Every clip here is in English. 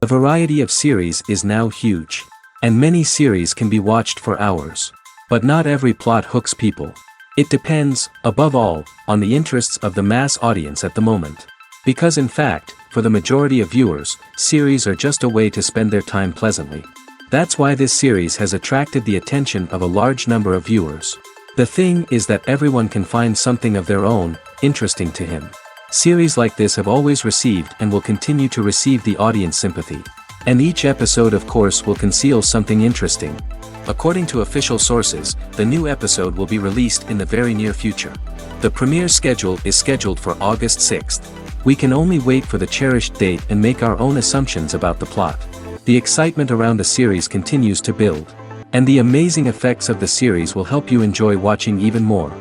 variety of series is now huge. And many series can be watched for hours. But not every plot hooks people. It depends, above all, on the interests of the mass audience at the moment. Because in fact, for the majority of viewers, series are just a way to spend their time pleasantly. That's why this series has attracted the attention of a large number of viewers. The thing is that everyone can find something of their own, interesting to him. Series like this have always received and will continue to receive the audience sympathy. And each episode of course will conceal something interesting. According to official sources, the new episode will be released in the very near future. The premiere schedule is scheduled for August 6th. We can only wait for the cherished date and make our own assumptions about the plot. The excitement around the series continues to build. And the amazing effects of the series will help you enjoy watching even more.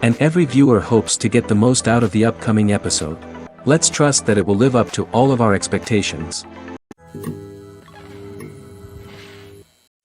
And every viewer hopes to get the most out of the upcoming episode. Let's trust that it will live up to all of our expectations.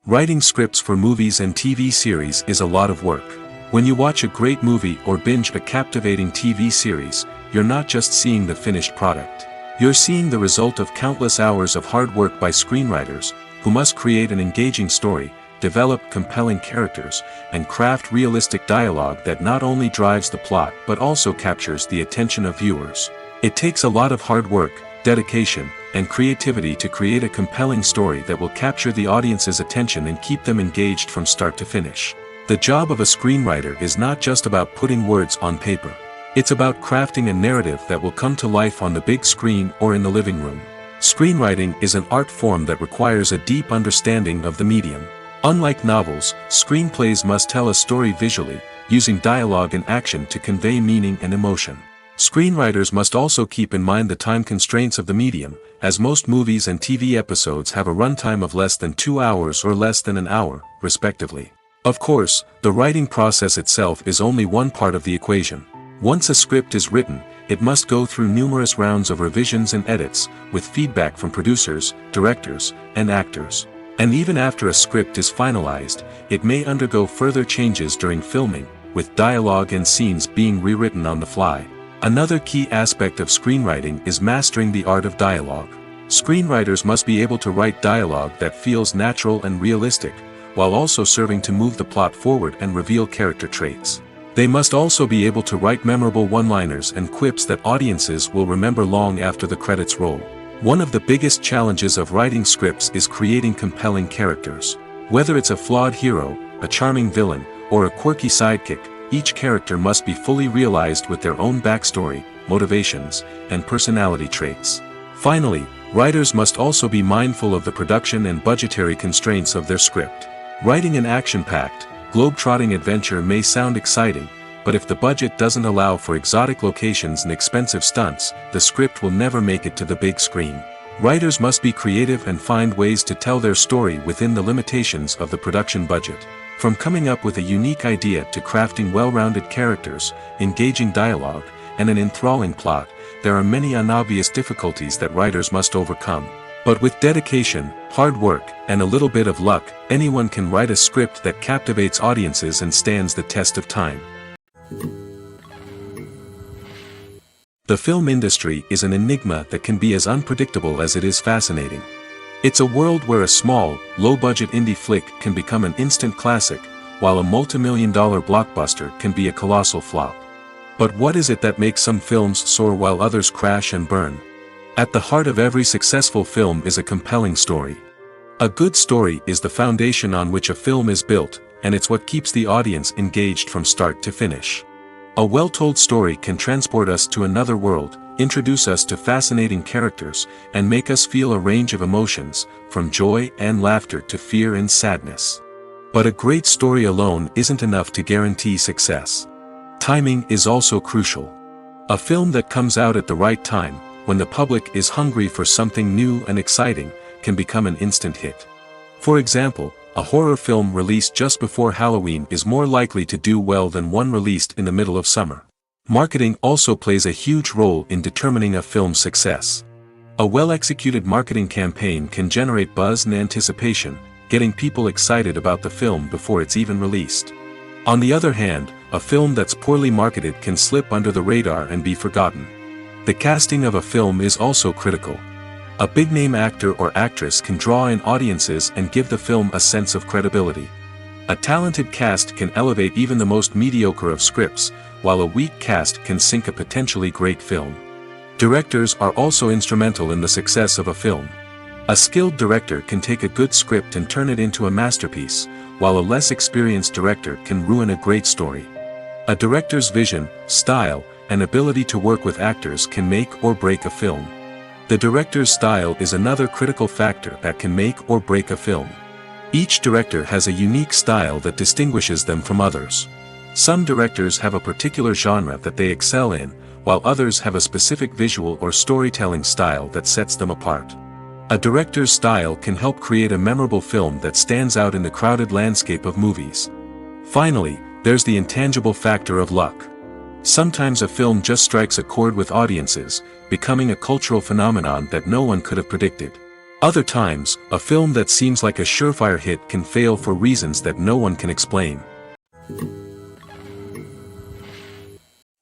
Writing scripts for movies and TV series is a lot of work. When you watch a great movie or binge a captivating TV series, you're not just seeing the finished product. You're seeing the result of countless hours of hard work by screenwriters, who must create an engaging story, develop compelling characters, and craft realistic dialogue that not only drives the plot but also captures the attention of viewers. It takes a lot of hard work, dedication, and creativity to create a compelling story that will capture the audience's attention and keep them engaged from start to finish. The job of a screenwriter is not just about putting words on paper. It's about crafting a narrative that will come to life on the big screen or in the living room. Screenwriting is an art form that requires a deep understanding of the medium. Unlike novels, screenplays must tell a story visually, using dialogue and action to convey meaning and emotion. Screenwriters must also keep in mind the time constraints of the medium, as most movies and TV episodes have a runtime of less than 2 hours or less than an hour, respectively. Of course, the writing process itself is only one part of the equation. Once a script is written, it must go through numerous rounds of revisions and edits, with feedback from producers, directors, and actors. And even after a script is finalized, it may undergo further changes during filming, with dialogue and scenes being rewritten on the fly. Another key aspect of screenwriting is mastering the art of dialogue. Screenwriters must be able to write dialogue that feels natural and realistic, while also serving to move the plot forward and reveal character traits. They must also be able to write memorable one-liners and quips that audiences will remember long after the credits roll. One of the biggest challenges of writing scripts is creating compelling characters. Whether it's a flawed hero, a charming villain, or a quirky sidekick, each character must be fully realized with their own backstory, motivations, and personality traits. Finally, writers must also be mindful of the production and budgetary constraints of their script. Writing an action-packed, globe-trotting adventure may sound exciting, but if the budget doesn't allow for exotic locations and expensive stunts, the script will never make it to the big screen. Writers must be creative and find ways to tell their story within the limitations of the production budget. From coming up with a unique idea to crafting well-rounded characters, engaging dialogue, and an enthralling plot, there are many unobvious difficulties that writers must overcome. But with dedication, hard work, and a little bit of luck, anyone can write a script that captivates audiences and stands the test of time. The film industry is an enigma that can be as unpredictable as it is fascinating. It's a world where a small, low-budget indie flick can become an instant classic, while a multi-million-dollar blockbuster can be a colossal flop. But what is it that makes some films soar while others crash and burn? At the heart of every successful film is a compelling story. A good story is the foundation on which a film is built, and it's what keeps the audience engaged from start to finish. A well-told story can transport us to another world, introduce us to fascinating characters, and make us feel a range of emotions, from joy and laughter to fear and sadness. But a great story alone isn't enough to guarantee success. Timing is also crucial. A film that comes out at the right time, when the public is hungry for something new and exciting, can become an instant hit. For example, a horror film released just before Halloween is more likely to do well than one released in the middle of summer. Marketing also plays a huge role in determining a film's success. A well-executed marketing campaign can generate buzz and anticipation, getting people excited about the film before it's even released. On the other hand, a film that's poorly marketed can slip under the radar and be forgotten. The casting of a film is also critical. A big-name actor or actress can draw in audiences and give the film a sense of credibility. A talented cast can elevate even the most mediocre of scripts, while a weak cast can sink a potentially great film. Directors are also instrumental in the success of a film. A skilled director can take a good script and turn it into a masterpiece, while a less experienced director can ruin a great story. A director's vision, style, and ability to work with actors can make or break a film. The director's style is another critical factor that can make or break a film. Each director has a unique style that distinguishes them from others. Some directors have a particular genre that they excel in, while others have a specific visual or storytelling style that sets them apart. A director's style can help create a memorable film that stands out in the crowded landscape of movies. Finally, there's the intangible factor of luck. Sometimes a film just strikes a chord with audiences, becoming a cultural phenomenon that no one could have predicted. Other times, a film that seems like a surefire hit can fail for reasons that no one can explain.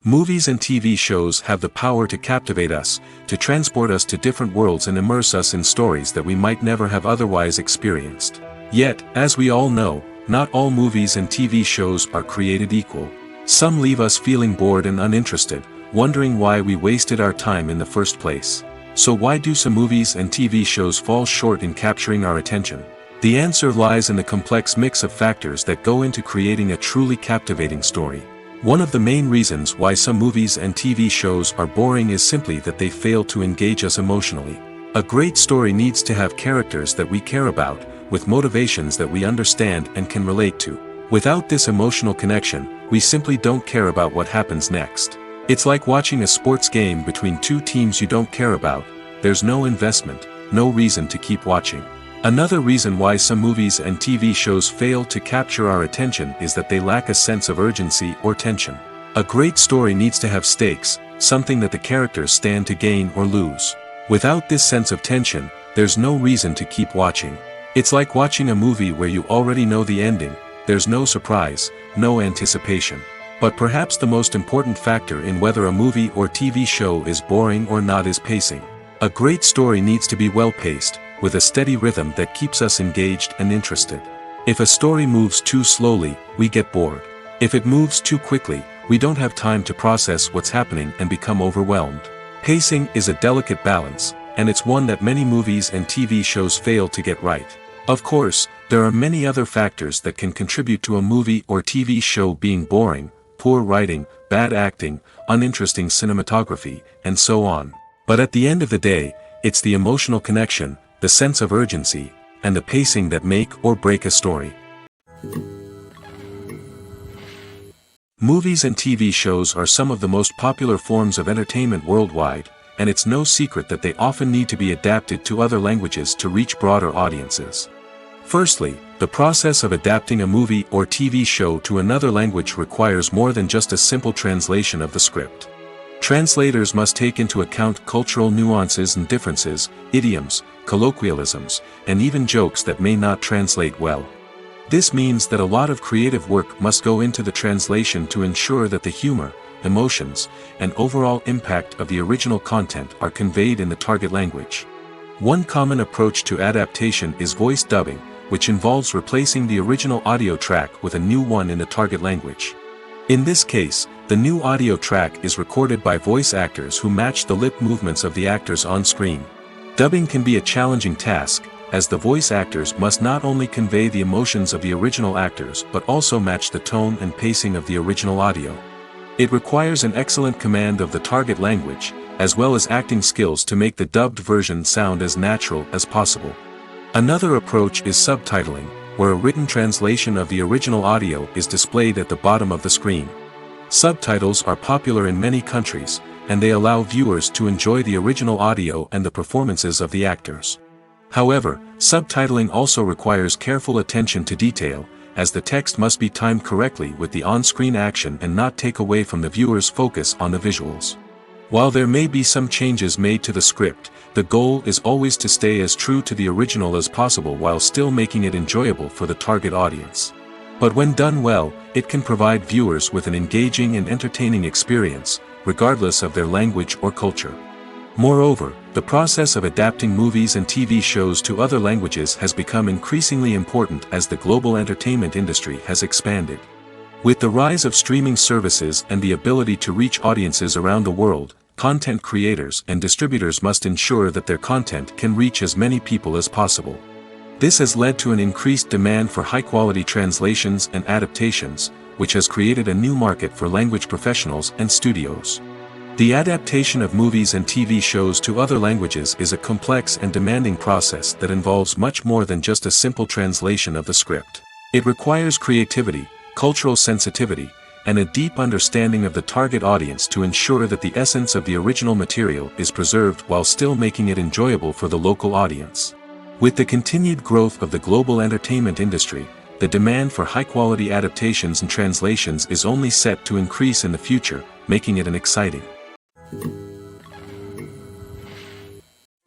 Movies and TV shows have the power to captivate us, to transport us to different worlds and immerse us in stories that we might never have otherwise experienced. Yet, as we all know, not all movies and TV shows are created equal. Some leave us feeling bored and uninterested, wondering why we wasted our time in the first place. So why do some movies and TV shows fall short in capturing our attention? The answer lies in the complex mix of factors that go into creating a truly captivating story. One of the main reasons why some movies and TV shows are boring is simply that they fail to engage us emotionally. A great story needs to have characters that we care about, with motivations that we understand and can relate to. Without this emotional connection, we simply don't care about what happens next. It's like watching a sports game between two teams you don't care about. There's no investment, no reason to keep watching. Another reason why some movies and TV shows fail to capture our attention is that they lack a sense of urgency or tension. A great story needs to have stakes, something that the characters stand to gain or lose. Without this sense of tension, there's no reason to keep watching. It's like watching a movie where you already know the ending. There's no surprise, no anticipation. But perhaps the most important factor in whether a movie or TV show is boring or not is pacing. A great story needs to be well-paced, with a steady rhythm that keeps us engaged and interested. If a story moves too slowly, we get bored. If it moves too quickly, we don't have time to process what's happening and become overwhelmed. Pacing is a delicate balance, and it's one that many movies and TV shows fail to get right. Of course, there are many other factors that can contribute to a movie or TV show being boring: poor writing, bad acting, uninteresting cinematography, and so on. But at the end of the day, it's the emotional connection, the sense of urgency, and the pacing that make or break a story. Movies and TV shows are some of the most popular forms of entertainment worldwide, and it's no secret that they often need to be adapted to other languages to reach broader audiences. Firstly, the process of adapting a movie or TV show to another language requires more than just a simple translation of the script. Translators must take into account cultural nuances and differences, idioms, colloquialisms, and even jokes that may not translate well. This means that a lot of creative work must go into the translation to ensure that the humor, emotions, and overall impact of the original content are conveyed in the target language. One common approach to adaptation is voice dubbing, which involves replacing the original audio track with a new one in the target language. In this case, the new audio track is recorded by voice actors who match the lip movements of the actors on screen. Dubbing can be a challenging task, as the voice actors must not only convey the emotions of the original actors but also match the tone and pacing of the original audio. It requires an excellent command of the target language, as well as acting skills to make the dubbed version sound as natural as possible. Another approach is subtitling, where a written translation of the original audio is displayed at the bottom of the screen. Subtitles are popular in many countries, and they allow viewers to enjoy the original audio and the performances of the actors. However, subtitling also requires careful attention to detail, as the text must be timed correctly with the on-screen action and not take away from the viewer's focus on the visuals. While there may be some changes made to the script, the goal is always to stay as true to the original as possible while still making it enjoyable for the target audience. But when done well, it can provide viewers with an engaging and entertaining experience, regardless of their language or culture. Moreover, the process of adapting movies and TV shows to other languages has become increasingly important as the global entertainment industry has expanded. With the rise of streaming services and the ability to reach audiences around the world, content creators and distributors must ensure that their content can reach as many people as possible. This has led to an increased demand for high-quality translations and adaptations, which has created a new market for language professionals and studios. The adaptation of movies and TV shows to other languages is a complex and demanding process that involves much more than just a simple translation of the script. It requires creativity, cultural sensitivity, and a deep understanding of the target audience to ensure that the essence of the original material is preserved while still making it enjoyable for the local audience. With the continued growth of the global entertainment industry, the demand for high-quality adaptations and translations is only set to increase in the future, making it an exciting.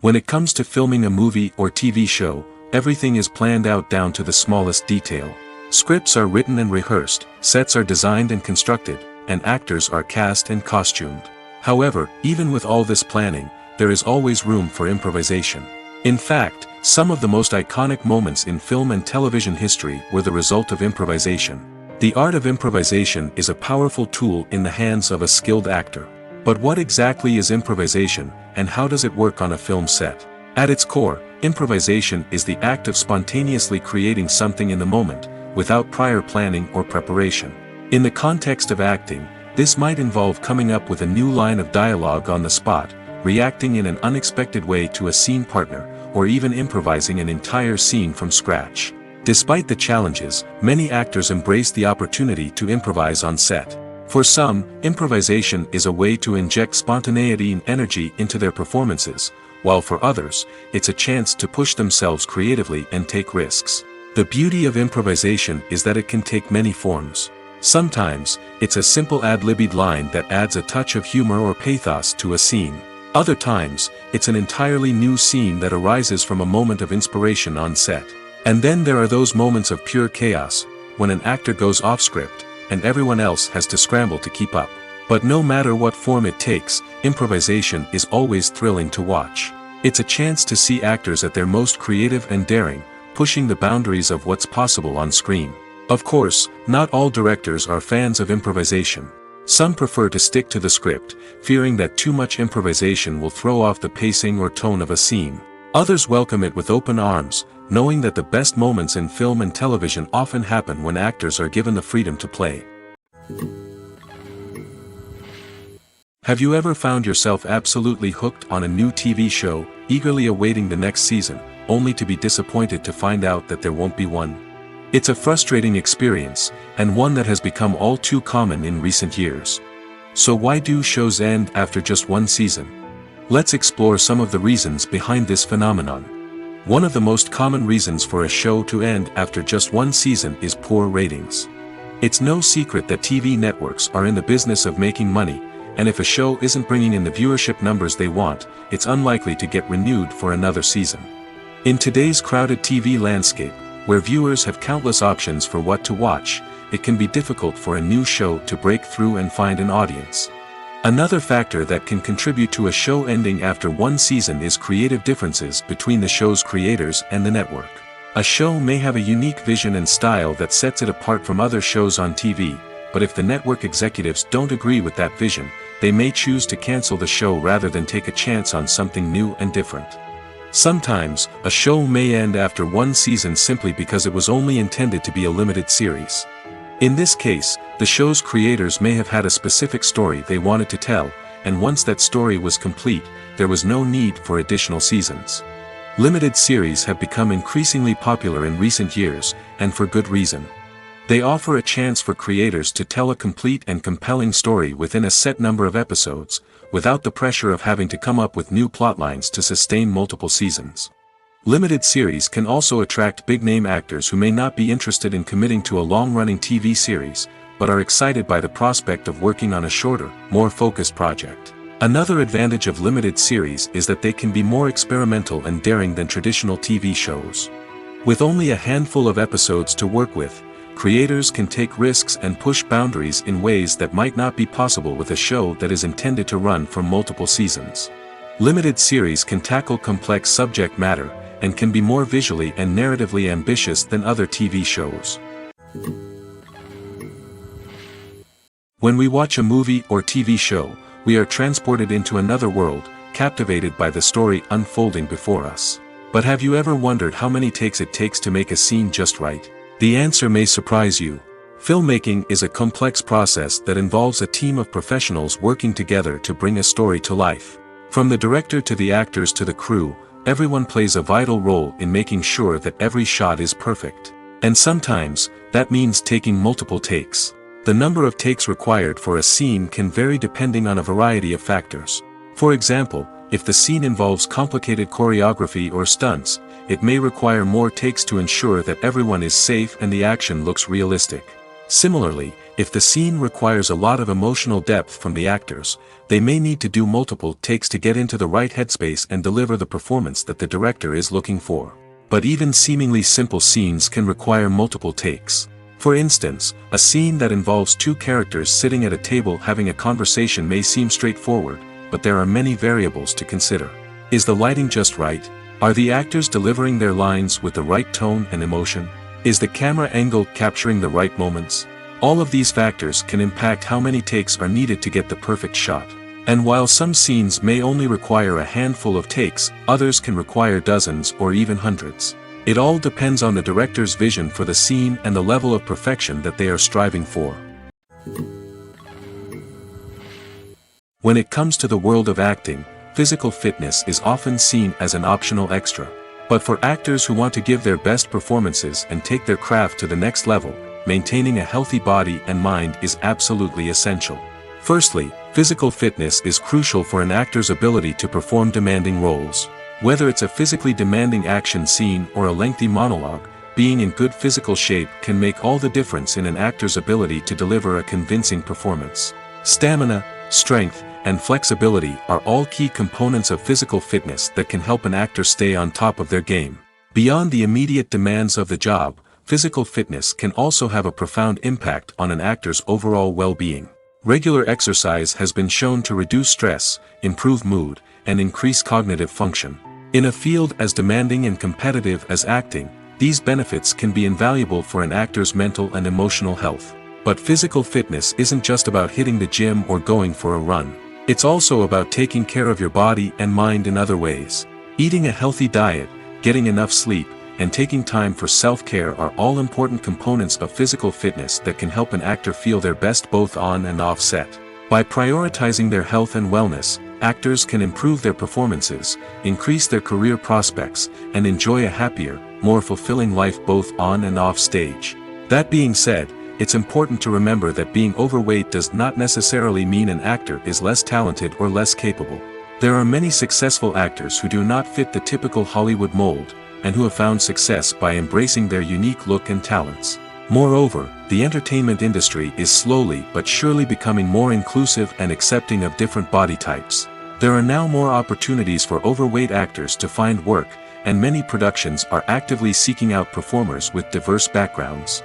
When it comes to filming a movie or TV show, everything is planned out down to the smallest detail. Scripts are written and rehearsed, sets are designed and constructed, and actors are cast and costumed. However, even with all this planning, there is always room for improvisation. In fact, some of the most iconic moments in film and television history were the result of improvisation. The art of improvisation is a powerful tool in the hands of a skilled actor. But what exactly is improvisation, and how does it work on a film set? At its core, improvisation is the act of spontaneously creating something in the moment, without prior planning or preparation. In the context of acting, this might involve coming up with a new line of dialogue on the spot, reacting in an unexpected way to a scene partner, or even improvising an entire scene from scratch. Despite the challenges, many actors embrace the opportunity to improvise on set. For some, improvisation is a way to inject spontaneity and energy into their performances, while for others, it's a chance to push themselves creatively and take risks. The beauty of improvisation is that it can take many forms. Sometimes, it's a simple ad-libbed line that adds a touch of humor or pathos to a scene. Other times, it's an entirely new scene that arises from a moment of inspiration on set. And then there are those moments of pure chaos, when an actor goes off script, and everyone else has to scramble to keep up. But no matter what form it takes, improvisation is always thrilling to watch. It's a chance to see actors at their most creative and daring, pushing the boundaries of what's possible on screen. Of course, not all directors are fans of improvisation. Some prefer to stick to the script, fearing that too much improvisation will throw off the pacing or tone of a scene. Others welcome it with open arms, knowing that the best moments in film and television often happen when actors are given the freedom to play. Have you ever found yourself absolutely hooked on a new TV show, eagerly awaiting the next season, only to be disappointed to find out that there won't be one? It's a frustrating experience, and one that has become all too common in recent years. So why do shows end after just one season? Let's explore some of the reasons behind this phenomenon. One of the most common reasons for a show to end after just one season is poor ratings. It's no secret that TV networks are in the business of making money, and if a show isn't bringing in the viewership numbers they want, it's unlikely to get renewed for another season. In today's crowded TV landscape, where viewers have countless options for what to watch, it can be difficult for a new show to break through and find an audience. Another factor that can contribute to a show ending after one season is creative differences between the show's creators and the network. A show may have a unique vision and style that sets it apart from other shows on TV, but if the network executives don't agree with that vision, they may choose to cancel the show rather than take a chance on something new and different. Sometimes, a show may end after one season simply because it was only intended to be a limited series. In this case, the show's creators may have had a specific story they wanted to tell, and once that story was complete, there was no need for additional seasons. Limited series have become increasingly popular in recent years, and for good reason. They offer a chance for creators to tell a complete and compelling story within a set number of episodes, without the pressure of having to come up with new plotlines to sustain multiple seasons. Limited series can also attract big-name actors who may not be interested in committing to a long-running TV series, but are excited by the prospect of working on a shorter, more focused project. Another advantage of limited series is that they can be more experimental and daring than traditional TV shows. With only a handful of episodes to work with, creators can take risks and push boundaries in ways that might not be possible with a show that is intended to run for multiple seasons. Limited series can tackle complex subject matter, and can be more visually and narratively ambitious than other TV shows. When we watch a movie or TV show, we are transported into another world, captivated by the story unfolding before us. But have you ever wondered how many takes it takes to make a scene just right? The answer may surprise you. Filmmaking is a complex process that involves a team of professionals working together to bring a story to life. From the director to the actors to the crew, everyone plays a vital role in making sure that every shot is perfect. And sometimes, that means taking multiple takes. The number of takes required for a scene can vary depending on a variety of factors. For example, if the scene involves complicated choreography or stunts, it may require more takes to ensure that everyone is safe and the action looks realistic. Similarly, if the scene requires a lot of emotional depth from the actors, they may need to do multiple takes to get into the right headspace and deliver the performance that the director is looking for. But even seemingly simple scenes can require multiple takes. For instance, a scene that involves two characters sitting at a table having a conversation may seem straightforward, but there are many variables to consider. Is the lighting just right? Are the actors delivering their lines with the right tone and emotion? Is the camera angle capturing the right moments? All of these factors can impact how many takes are needed to get the perfect shot. And while some scenes may only require a handful of takes, others can require dozens or even hundreds. It all depends on the director's vision for the scene and the level of perfection that they are striving for. When it comes to the world of acting, physical fitness is often seen as an optional extra. But for actors who want to give their best performances and take their craft to the next level, maintaining a healthy body and mind is absolutely essential. Firstly, physical fitness is crucial for an actor's ability to perform demanding roles. Whether it's a physically demanding action scene or a lengthy monologue, being in good physical shape can make all the difference in an actor's ability to deliver a convincing performance. Stamina, strength, and flexibility are all key components of physical fitness that can help an actor stay on top of their game. Beyond the immediate demands of the job, physical fitness can also have a profound impact on an actor's overall well-being. Regular exercise has been shown to reduce stress, improve mood, and increase cognitive function. In a field as demanding and competitive as acting, these benefits can be invaluable for an actor's mental and emotional health. But physical fitness isn't just about hitting the gym or going for a run. It's also about taking care of your body and mind in other ways. Eating a healthy diet, getting enough sleep, and taking time for self-care are all important components of physical fitness that can help an actor feel their best both on and off set. By prioritizing their health and wellness, actors can improve their performances, increase their career prospects, and enjoy a happier, more fulfilling life both on and off stage. That being said, it's important to remember that being overweight does not necessarily mean an actor is less talented or less capable. There are many successful actors who do not fit the typical Hollywood mold, and who have found success by embracing their unique look and talents. Moreover, the entertainment industry is slowly but surely becoming more inclusive and accepting of different body types. There are now more opportunities for overweight actors to find work, and many productions are actively seeking out performers with diverse backgrounds.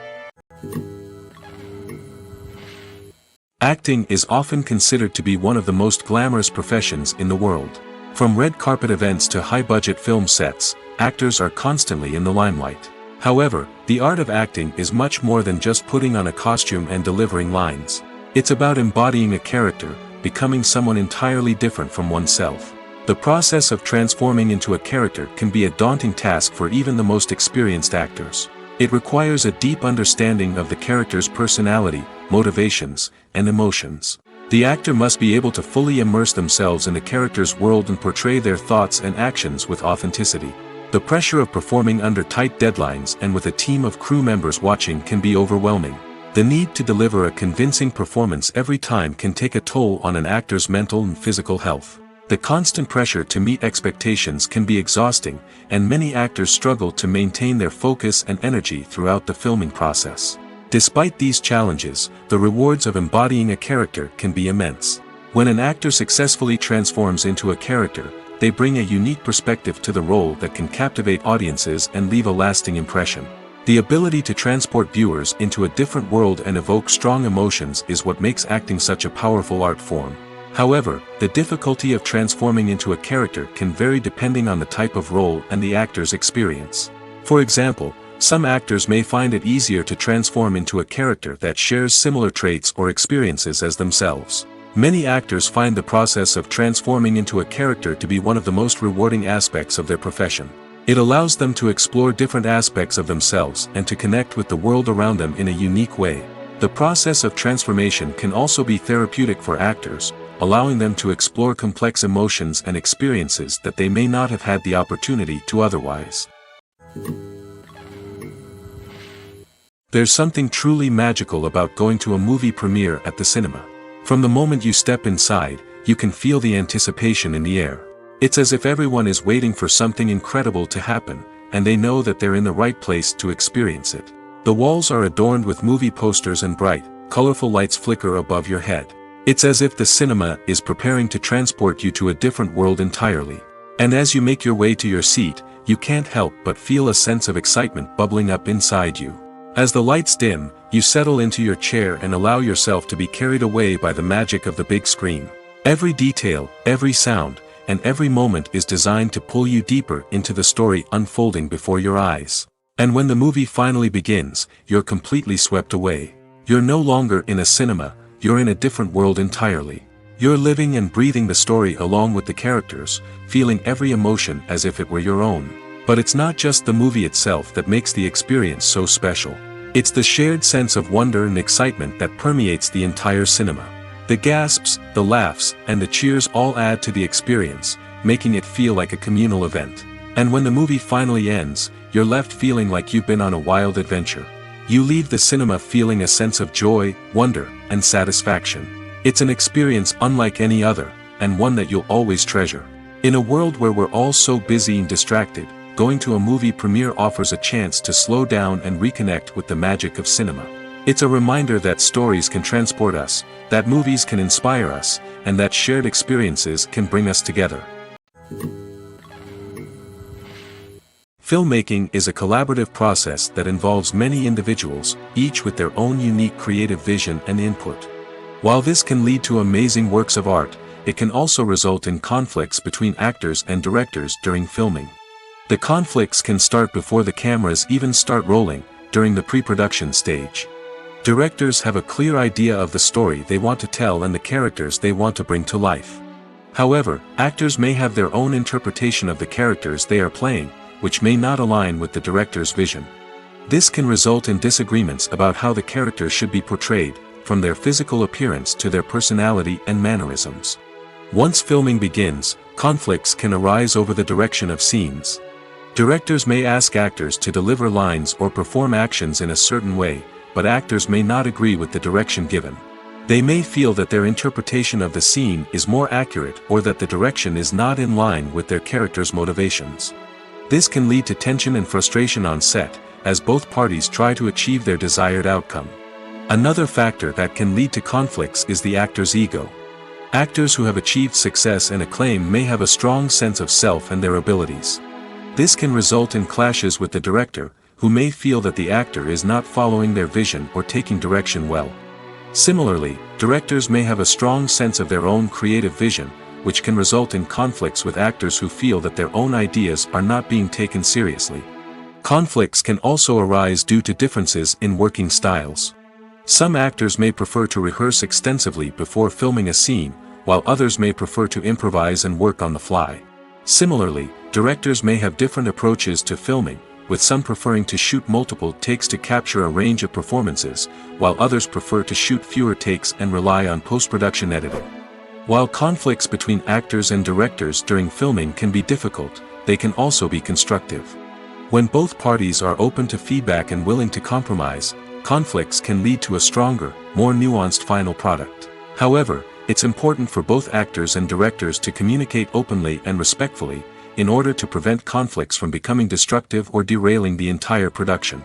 Acting is often considered to be one of the most glamorous professions in the world. From red carpet events to high-budget film sets, actors are constantly in the limelight. However, the art of acting is much more than just putting on a costume and delivering lines. It's about embodying a character, becoming someone entirely different from oneself. The process of transforming into a character can be a daunting task for even the most experienced actors. It requires a deep understanding of the character's personality, motivations, and emotions. The actor must be able to fully immerse themselves in the character's world and portray their thoughts and actions with authenticity. The pressure of performing under tight deadlines and with a team of crew members watching can be overwhelming. The need to deliver a convincing performance every time can take a toll on an actor's mental and physical health. The constant pressure to meet expectations can be exhausting, and many actors struggle to maintain their focus and energy throughout the filming process. Despite these challenges, the rewards of embodying a character can be immense. When an actor successfully transforms into a character, they bring a unique perspective to the role that can captivate audiences and leave a lasting impression. The ability to transport viewers into a different world and evoke strong emotions is what makes acting such a powerful art form. However, the difficulty of transforming into a character can vary depending on the type of role and the actor's experience. For example, some actors may find it easier to transform into a character that shares similar traits or experiences as themselves. Many actors find the process of transforming into a character to be one of the most rewarding aspects of their profession. It allows them to explore different aspects of themselves and to connect with the world around them in a unique way. The process of transformation can also be therapeutic for actors, allowing them to explore complex emotions and experiences that they may not have had the opportunity to otherwise. There's something truly magical about going to a movie premiere at the cinema. From the moment you step inside, you can feel the anticipation in the air. It's as if everyone is waiting for something incredible to happen, and they know that they're in the right place to experience it. The walls are adorned with movie posters and bright, colorful lights flicker above your head. It's as if the cinema is preparing to transport you to a different world entirely. And as you make your way to your seat, you can't help but feel a sense of excitement bubbling up inside you. As the lights dim, you settle into your chair and allow yourself to be carried away by the magic of the big screen. Every detail, every sound, and every moment is designed to pull you deeper into the story unfolding before your eyes. And when the movie finally begins, you're completely swept away. You're no longer in a cinema, you're in a different world entirely. You're living and breathing the story along with the characters, feeling every emotion as if it were your own. But it's not just the movie itself that makes the experience so special. It's the shared sense of wonder and excitement that permeates the entire cinema. The gasps, the laughs, and the cheers all add to the experience, making it feel like a communal event. And when the movie finally ends, you're left feeling like you've been on a wild adventure. You leave the cinema feeling a sense of joy, wonder, and satisfaction. It's an experience unlike any other, and one that you'll always treasure. In a world where we're all so busy and distracted, going to a movie premiere offers a chance to slow down and reconnect with the magic of cinema. It's a reminder that stories can transport us, that movies can inspire us, and that shared experiences can bring us together. Filmmaking is a collaborative process that involves many individuals, each with their own unique creative vision and input. While this can lead to amazing works of art, it can also result in conflicts between actors and directors during filming. The conflicts can start before the cameras even start rolling, during the pre-production stage. Directors have a clear idea of the story they want to tell and the characters they want to bring to life. However, actors may have their own interpretation of the characters they are playing, which may not align with the director's vision. This can result in disagreements about how the characters should be portrayed, from their physical appearance to their personality and mannerisms. Once filming begins, conflicts can arise over the direction of scenes. Directors may ask actors to deliver lines or perform actions in a certain way, but actors may not agree with the direction given. They may feel that their interpretation of the scene is more accurate or that the direction is not in line with their character's motivations. This can lead to tension and frustration on set, as both parties try to achieve their desired outcome. Another factor that can lead to conflicts is the actor's ego. Actors who have achieved success and acclaim may have a strong sense of self and their abilities. This can result in clashes with the director, who may feel that the actor is not following their vision or taking direction well. Similarly, directors may have a strong sense of their own creative vision, which can result in conflicts with actors who feel that their own ideas are not being taken seriously. Conflicts can also arise due to differences in working styles. Some actors may prefer to rehearse extensively before filming a scene, while others may prefer to improvise and work on the fly. Similarly, directors may have different approaches to filming, with some preferring to shoot multiple takes to capture a range of performances, while others prefer to shoot fewer takes and rely on post-production editing. While conflicts between actors and directors during filming can be difficult, they can also be constructive. When both parties are open to feedback and willing to compromise, conflicts can lead to a stronger, more nuanced final product. However, it's important for both actors and directors to communicate openly and respectfully, in order to prevent conflicts from becoming destructive or derailing the entire production.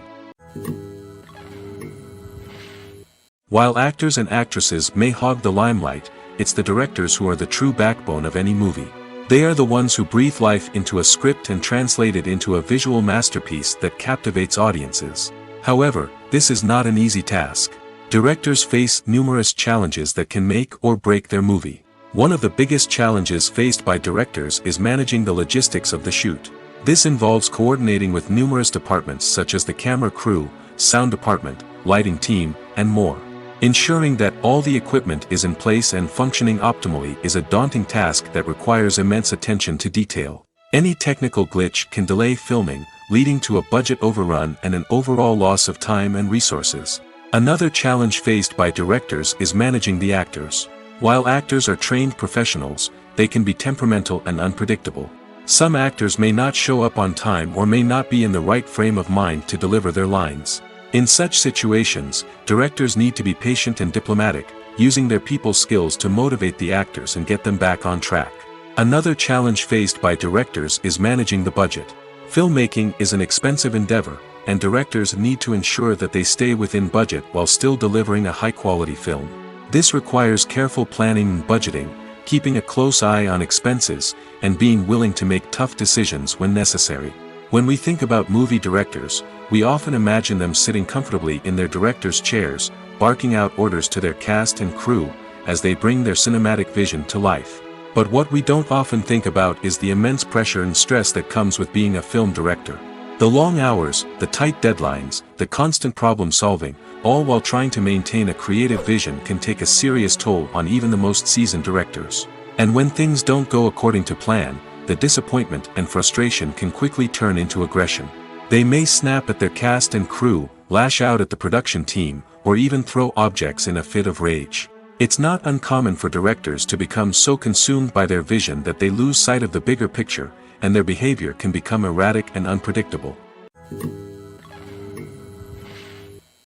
While actors and actresses may hog the limelight, it's the directors who are the true backbone of any movie. They are the ones who breathe life into a script and translate it into a visual masterpiece that captivates audiences. However, this is not an easy task. Directors face numerous challenges that can make or break their movie. One of the biggest challenges faced by directors is managing the logistics of the shoot. This involves coordinating with numerous departments such as the camera crew, sound department, lighting team, and more. Ensuring that all the equipment is in place and functioning optimally is a daunting task that requires immense attention to detail. Any technical glitch can delay filming, leading to a budget overrun and an overall loss of time and resources. Another challenge faced by directors is managing the actors. While actors are trained professionals, they can be temperamental and unpredictable. Some actors may not show up on time or may not be in the right frame of mind to deliver their lines. In such situations, directors need to be patient and diplomatic, using their people skills to motivate the actors and get them back on track. Another challenge faced by directors is managing the budget. Filmmaking is an expensive endeavor, and directors need to ensure that they stay within budget while still delivering a high-quality film. This requires careful planning and budgeting, keeping a close eye on expenses, and being willing to make tough decisions when necessary. When we think about movie directors, we often imagine them sitting comfortably in their director's chairs, barking out orders to their cast and crew, as they bring their cinematic vision to life. But what we don't often think about is the immense pressure and stress that comes with being a film director. The long hours, the tight deadlines, the constant problem solving, all while trying to maintain a creative vision can take a serious toll on even the most seasoned directors. And when things don't go according to plan, the disappointment and frustration can quickly turn into aggression. They may snap at their cast and crew, lash out at the production team, or even throw objects in a fit of rage. It's not uncommon for directors to become so consumed by their vision that they lose sight of the bigger picture, and their behavior can become erratic and unpredictable.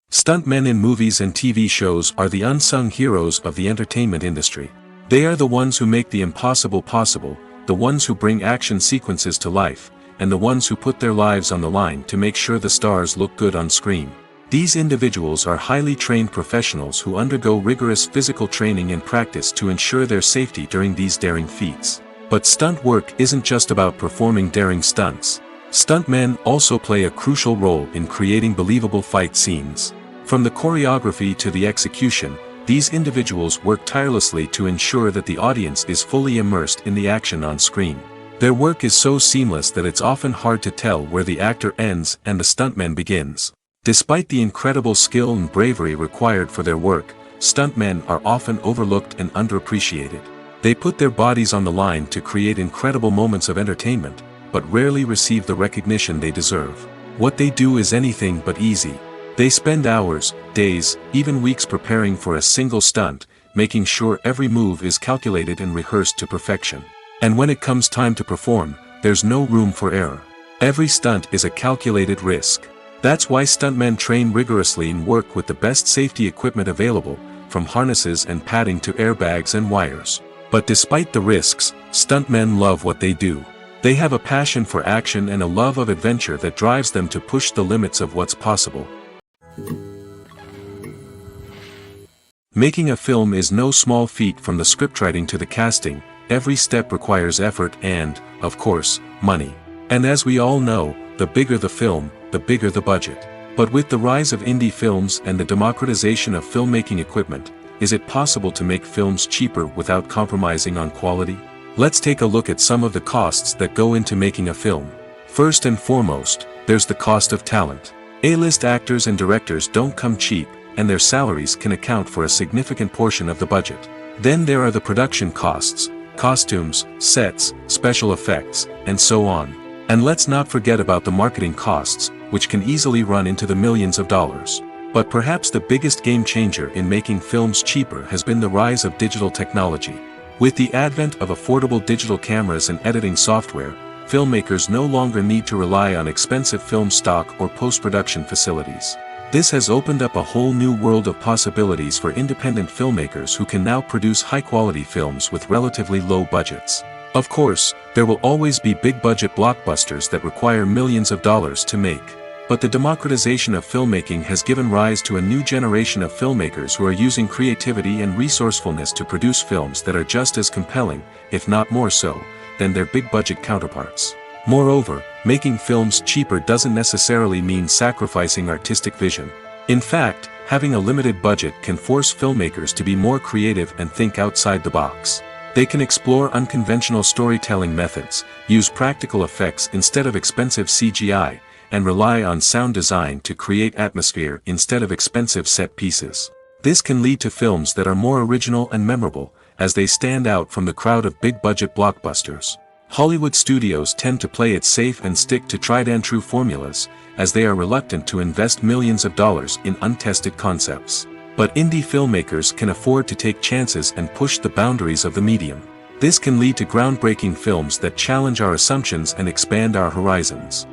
Stuntmen in movies and TV shows are the unsung heroes of the entertainment industry. They are the ones who make the impossible possible, the ones who bring action sequences to life, and the ones who put their lives on the line to make sure the stars look good on screen. These individuals are highly trained professionals who undergo rigorous physical training and practice to ensure their safety during these daring feats. But stunt work isn't just about performing daring stunts. Stuntmen also play a crucial role in creating believable fight scenes. From the choreography to the execution, these individuals work tirelessly to ensure that the audience is fully immersed in the action on screen. Their work is so seamless that it's often hard to tell where the actor ends and the stuntman begins. Despite the incredible skill and bravery required for their work, stuntmen are often overlooked and underappreciated. They put their bodies on the line to create incredible moments of entertainment, but rarely receive the recognition they deserve. What they do is anything but easy. They spend hours, days, even weeks preparing for a single stunt, making sure every move is calculated and rehearsed to perfection. And when it comes time to perform, there's no room for error. Every stunt is a calculated risk. That's why stuntmen train rigorously and work with the best safety equipment available, from harnesses and padding to airbags and wires. But despite the risks, stuntmen love what they do. They have a passion for action and a love of adventure that drives them to push the limits of what's possible. Making a film is no small feat. From the scriptwriting to the casting, every step requires effort and, of course, money. And as we all know, the bigger the film, the bigger the budget. But with the rise of indie films and the democratization of filmmaking equipment, is it possible to make films cheaper without compromising on quality? Let's take a look at some of the costs that go into making a film. First and foremost, there's the cost of talent. A-list actors and directors don't come cheap, and their salaries can account for a significant portion of the budget. Then there are the production costs, costumes, sets, special effects, and so on. And let's not forget about the marketing costs, which can easily run into the millions of dollars. But perhaps the biggest game changer in making films cheaper has been the rise of digital technology. With the advent of affordable digital cameras and editing software, filmmakers no longer need to rely on expensive film stock or post-production facilities. This has opened up a whole new world of possibilities for independent filmmakers who can now produce high-quality films with relatively low budgets. Of course, there will always be big-budget blockbusters that require millions of dollars to make. But the democratization of filmmaking has given rise to a new generation of filmmakers who are using creativity and resourcefulness to produce films that are just as compelling, if not more so, than their big-budget counterparts. Moreover, making films cheaper doesn't necessarily mean sacrificing artistic vision. In fact, having a limited budget can force filmmakers to be more creative and think outside the box. They can explore unconventional storytelling methods, use practical effects instead of expensive CGI, and rely on sound design to create atmosphere instead of expensive set pieces. This can lead to films that are more original and memorable, as they stand out from the crowd of big-budget blockbusters. Hollywood studios tend to play it safe and stick to tried-and-true formulas, as they are reluctant to invest millions of dollars in untested concepts. But indie filmmakers can afford to take chances and push the boundaries of the medium. This can lead to groundbreaking films that challenge our assumptions and expand our horizons.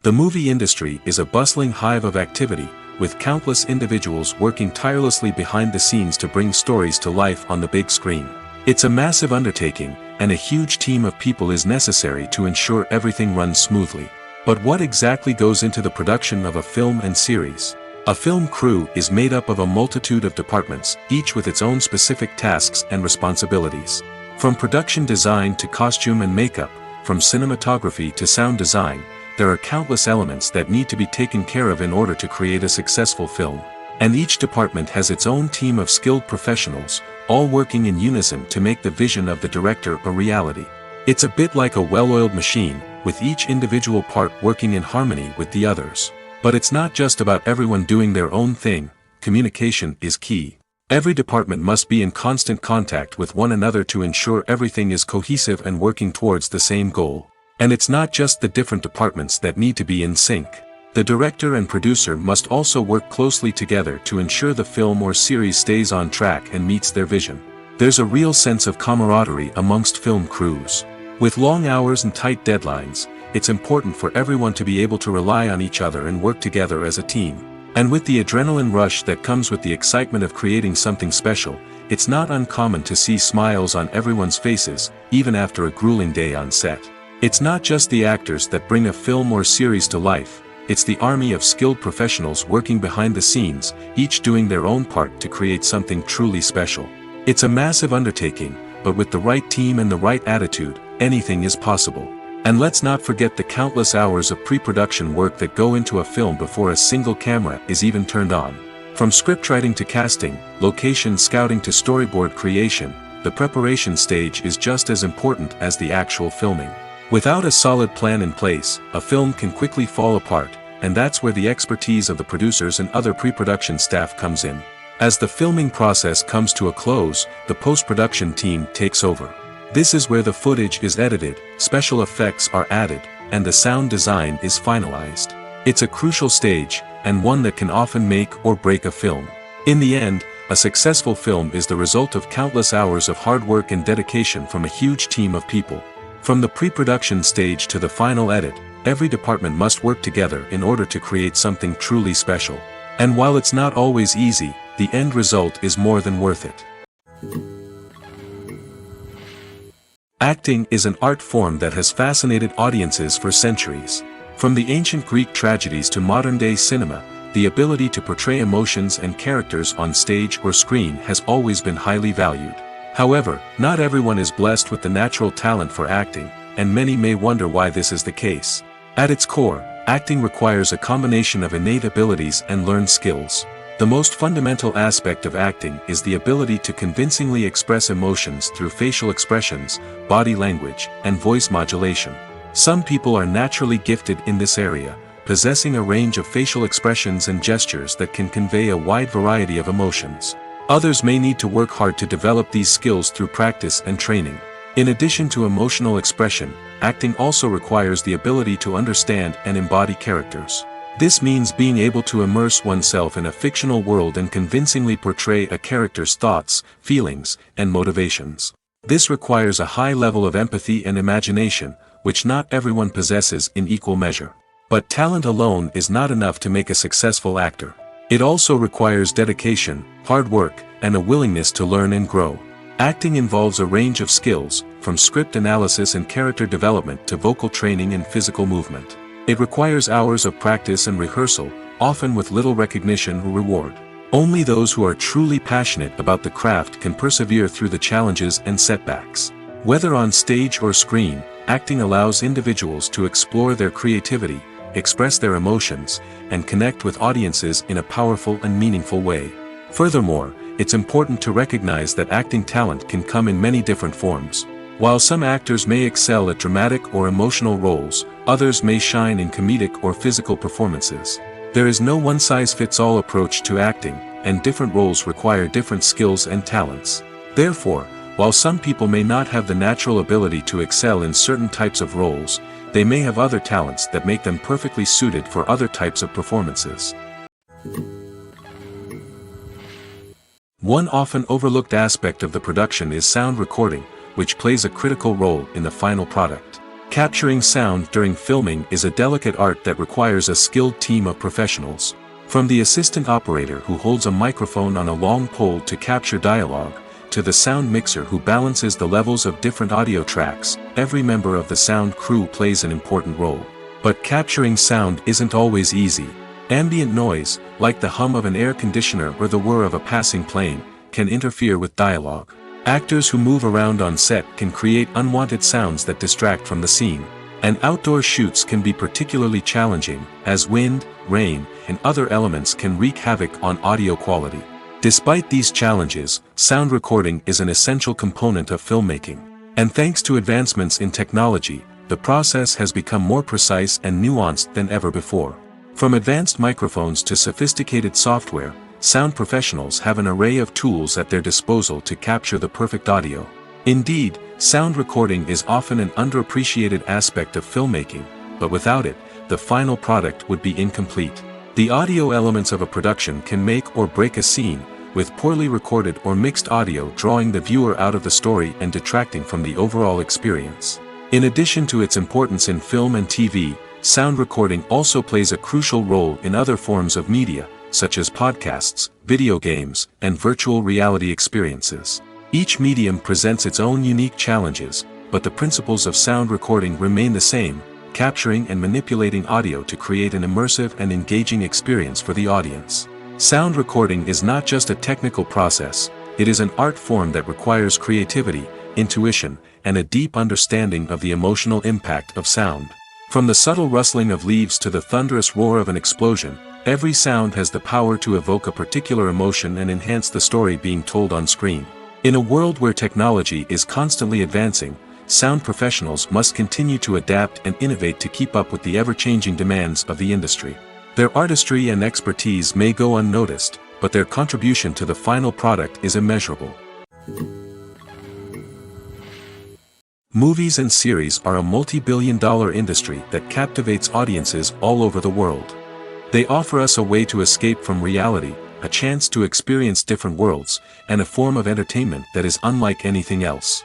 The movie industry is a bustling hive of activity, with countless individuals working tirelessly behind the scenes to bring stories to life on the big screen. It's a massive undertaking, and a huge team of people is necessary to ensure everything runs smoothly. But what exactly goes into the production of a film and series? A film crew is made up of a multitude of departments, each with its own specific tasks and responsibilities. From production design to costume and makeup, from cinematography to sound design, there are countless elements that need to be taken care of in order to create a successful film. And each department has its own team of skilled professionals, all working in unison to make the vision of the director a reality. It's a bit like a well-oiled machine, with each individual part working in harmony with the others. But it's not just about everyone doing their own thing. Communication is key. Every department must be in constant contact with one another to ensure everything is cohesive and working towards the same goal. And it's not just the different departments that need to be in sync. The director and producer must also work closely together to ensure the film or series stays on track and meets their vision. There's a real sense of camaraderie amongst film crews. With long hours and tight deadlines, it's important for everyone to be able to rely on each other and work together as a team. And with the adrenaline rush that comes with the excitement of creating something special, it's not uncommon to see smiles on everyone's faces, even after a grueling day on set. It's not just the actors that bring a film or series to life. It's the army of skilled professionals working behind the scenes, each doing their own part to create something truly special. It's a massive undertaking, but with the right team and the right attitude, anything is possible. And let's not forget the countless hours of pre-production work that go into a film before a single camera is even turned on. From scriptwriting to casting, location scouting to storyboard creation, the preparation stage is just as important as the actual filming. Without a solid plan in place, a film can quickly fall apart, and that's where the expertise of the producers and other pre-production staff comes in. As the filming process comes to a close, the post-production team takes over. This is where the footage is edited, special effects are added, and the sound design is finalized. It's a crucial stage, and one that can often make or break a film. In the end, a successful film is the result of countless hours of hard work and dedication from a huge team of people. From the pre-production stage to the final edit, every department must work together in order to create something truly special. And while it's not always easy, the end result is more than worth it. Acting is an art form that has fascinated audiences for centuries. From the ancient Greek tragedies to modern-day cinema, the ability to portray emotions and characters on stage or screen has always been highly valued. However, not everyone is blessed with the natural talent for acting, and many may wonder why this is the case. At its core, acting requires a combination of innate abilities and learned skills. The most fundamental aspect of acting is the ability to convincingly express emotions through facial expressions, body language, and voice modulation. Some people are naturally gifted in this area, possessing a range of facial expressions and gestures that can convey a wide variety of emotions. Others may need to work hard to develop these skills through practice and training. In addition to emotional expression, acting also requires the ability to understand and embody characters. This means being able to immerse oneself in a fictional world and convincingly portray a character's thoughts, feelings, and motivations. This requires a high level of empathy and imagination, which not everyone possesses in equal measure. But talent alone is not enough to make a successful actor. It also requires dedication, hard work, and a willingness to learn and grow. Acting involves a range of skills, from script analysis and character development to vocal training and physical movement. It requires hours of practice and rehearsal, often with little recognition or reward. Only those who are truly passionate about the craft can persevere through the challenges and setbacks. Whether on stage or screen, acting allows individuals to explore their creativity, express their emotions, and connect with audiences in a powerful and meaningful way. Furthermore, it's important to recognize that acting talent can come in many different forms. While some actors may excel at dramatic or emotional roles, others may shine in comedic or physical performances. There is no one-size-fits-all approach to acting, and different roles require different skills and talents. Therefore, while some people may not have the natural ability to excel in certain types of roles, they may have other talents that make them perfectly suited for other types of performances. One often overlooked aspect of the production is sound recording, which plays a critical role in the final product. Capturing sound during filming is a delicate art that requires a skilled team of professionals. From the assistant operator who holds a microphone on a long pole to capture dialogue, to the sound mixer who balances the levels of different audio tracks, every member of the sound crew plays an important role. But capturing sound isn't always easy. Ambient noise, like the hum of an air conditioner or the whir of a passing plane, can interfere with dialogue. Actors who move around on set can create unwanted sounds that distract from the scene. And outdoor shoots can be particularly challenging, as wind, rain, and other elements can wreak havoc on audio quality. Despite these challenges, sound recording is an essential component of filmmaking. And thanks to advancements in technology, the process has become more precise and nuanced than ever before. From advanced microphones to sophisticated software, sound professionals have an array of tools at their disposal to capture the perfect audio. Indeed, sound recording is often an underappreciated aspect of filmmaking, but without it, the final product would be incomplete. The audio elements of a production can make or break a scene, with poorly recorded or mixed audio drawing the viewer out of the story and detracting from the overall experience. In addition to its importance in film and TV, sound recording also plays a crucial role in other forms of media, such as podcasts, video games, and virtual reality experiences. Each medium presents its own unique challenges, but the principles of sound recording remain the same, capturing and manipulating audio to create an immersive and engaging experience for the audience. Sound recording is not just a technical process, it is an art form that requires creativity, intuition, and a deep understanding of the emotional impact of sound. From the subtle rustling of leaves to the thunderous roar of an explosion, every sound has the power to evoke a particular emotion and enhance the story being told on screen. In a world where technology is constantly advancing, sound professionals must continue to adapt and innovate to keep up with the ever-changing demands of the industry. Their artistry and expertise may go unnoticed, but their contribution to the final product is immeasurable. Movies and series are a multi-billion-dollar industry that captivates audiences all over the world. They offer us a way to escape from reality, a chance to experience different worlds, and a form of entertainment that is unlike anything else.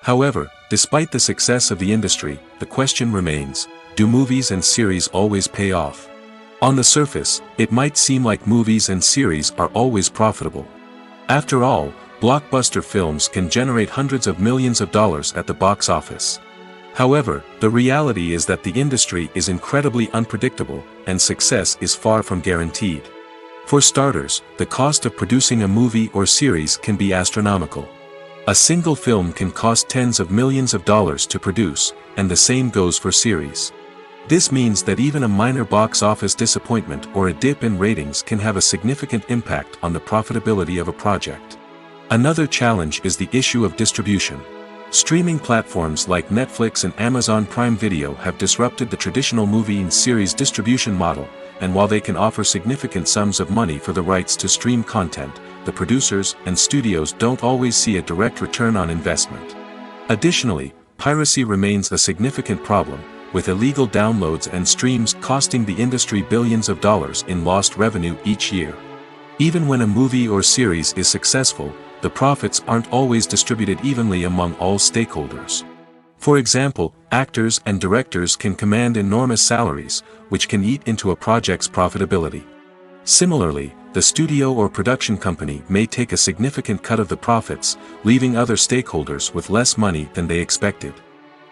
However, despite the success of the industry, the question remains, do movies and series always pay off? On the surface, it might seem like movies and series are always profitable. After all, blockbuster films can generate hundreds of millions of dollars at the box office. However, the reality is that the industry is incredibly unpredictable, and success is far from guaranteed. For starters, the cost of producing a movie or series can be astronomical. A single film can cost tens of millions of dollars to produce, and the same goes for series. This means that even a minor box office disappointment or a dip in ratings can have a significant impact on the profitability of a project. Another challenge is the issue of distribution. Streaming platforms like Netflix and Amazon Prime Video have disrupted the traditional movie and series distribution model, and while they can offer significant sums of money for the rights to stream content, the producers and studios don't always see a direct return on investment. Additionally, piracy remains a significant problem, with illegal downloads and streams costing the industry billions of dollars in lost revenue each year. Even when a movie or series is successful, the profits aren't always distributed evenly among all stakeholders. For example, actors and directors can command enormous salaries, which can eat into a project's profitability. Similarly, the studio or production company may take a significant cut of the profits, leaving other stakeholders with less money than they expected.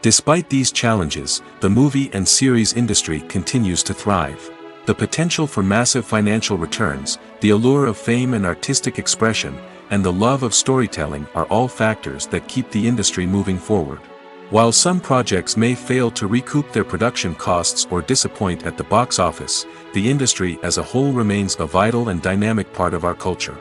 Despite these challenges, the movie and series industry continues to thrive. The potential for massive financial returns, the allure of fame and artistic expression, and the love of storytelling are all factors that keep the industry moving forward. While some projects may fail to recoup their production costs or disappoint at the box office, the industry as a whole remains a vital and dynamic part of our culture.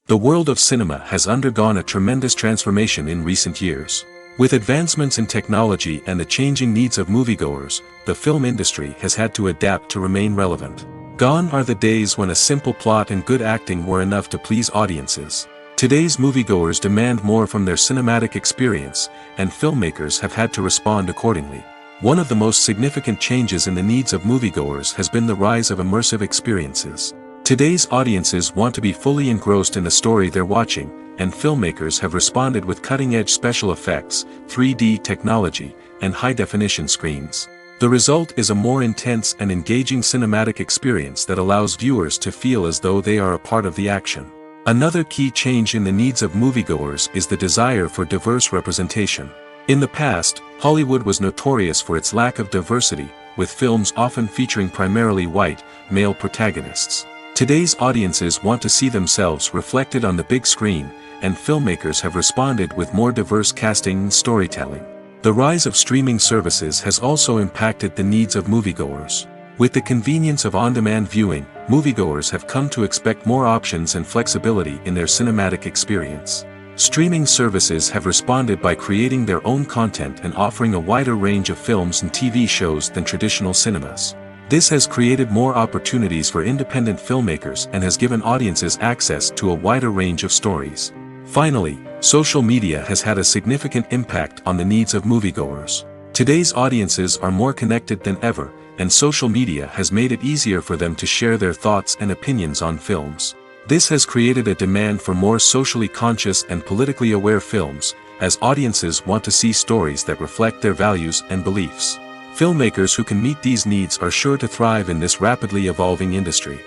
The world of cinema has undergone a tremendous transformation in recent years. With advancements in technology and the changing needs of moviegoers, the film industry has had to adapt to remain relevant. Gone are the days when a simple plot and good acting were enough to please audiences. Today's moviegoers demand more from their cinematic experience, and filmmakers have had to respond accordingly. One of the most significant changes in the needs of moviegoers has been the rise of immersive experiences. Today's audiences want to be fully engrossed in the story they're watching, and filmmakers have responded with cutting-edge special effects, 3D technology, and high-definition screens. The result is a more intense and engaging cinematic experience that allows viewers to feel as though they are a part of the action. Another key change in the needs of moviegoers is the desire for diverse representation. In the past, Hollywood was notorious for its lack of diversity, with films often featuring primarily white, male protagonists. Today's audiences want to see themselves reflected on the big screen, and filmmakers have responded with more diverse casting and storytelling. The rise of streaming services has also impacted the needs of moviegoers. With the convenience of on-demand viewing, moviegoers have come to expect more options and flexibility in their cinematic experience. Streaming services have responded by creating their own content and offering a wider range of films and TV shows than traditional cinemas. This has created more opportunities for independent filmmakers and has given audiences access to a wider range of stories. Finally, social media has had a significant impact on the needs of moviegoers. Today's audiences are more connected than ever, and social media has made it easier for them to share their thoughts and opinions on films. This has created a demand for more socially conscious and politically aware films, as audiences want to see stories that reflect their values and beliefs. Filmmakers who can meet these needs are sure to thrive in this rapidly evolving industry.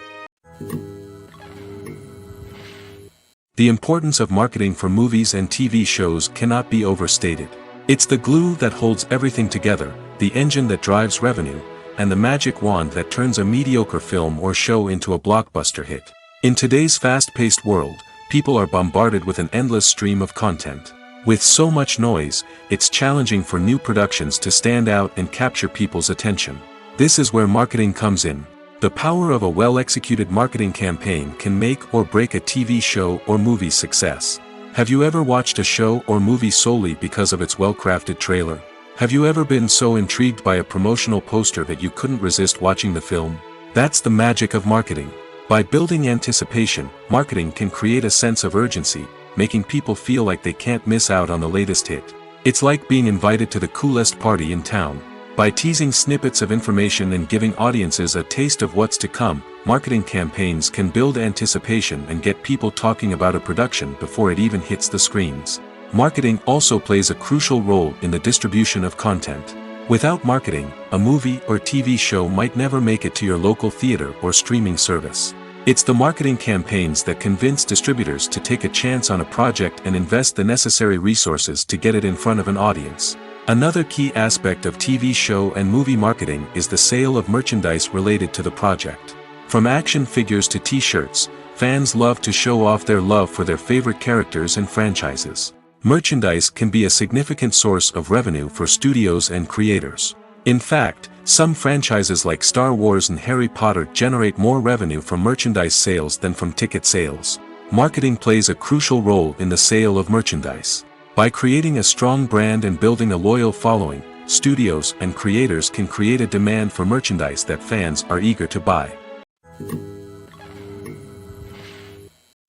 The importance of marketing for movies and TV shows cannot be overstated. It's the glue that holds everything together, the engine that drives revenue, and the magic wand that turns a mediocre film or show into a blockbuster hit. In today's fast-paced world, people are bombarded with an endless stream of content. With so much noise, it's challenging for new productions to stand out and capture people's attention. This is where marketing comes in. The power of a well-executed marketing campaign can make or break a TV show or movie's success. Have you ever watched a show or movie solely because of its well-crafted trailer? Have you ever been so intrigued by a promotional poster that you couldn't resist watching the film? That's the magic of marketing. By building anticipation, marketing can create a sense of urgency, making people feel like they can't miss out on the latest hit. It's like being invited to the coolest party in town. By teasing snippets of information and giving audiences a taste of what's to come, marketing campaigns can build anticipation and get people talking about a production before it even hits the screens. Marketing also plays a crucial role in the distribution of content. Without marketing, a movie or TV show might never make it to your local theater or streaming service. It's the marketing campaigns that convince distributors to take a chance on a project and invest the necessary resources to get it in front of an audience. Another key aspect of TV show and movie marketing is the sale of merchandise related to the project. From action figures to t-shirts, fans love to show off their love for their favorite characters and franchises. Merchandise can be a significant source of revenue for studios and creators. In fact, some franchises like Star Wars and Harry Potter generate more revenue from merchandise sales than from ticket sales. Marketing plays a crucial role in the sale of merchandise. By creating a strong brand and building a loyal following, studios and creators can create a demand for merchandise that fans are eager to buy.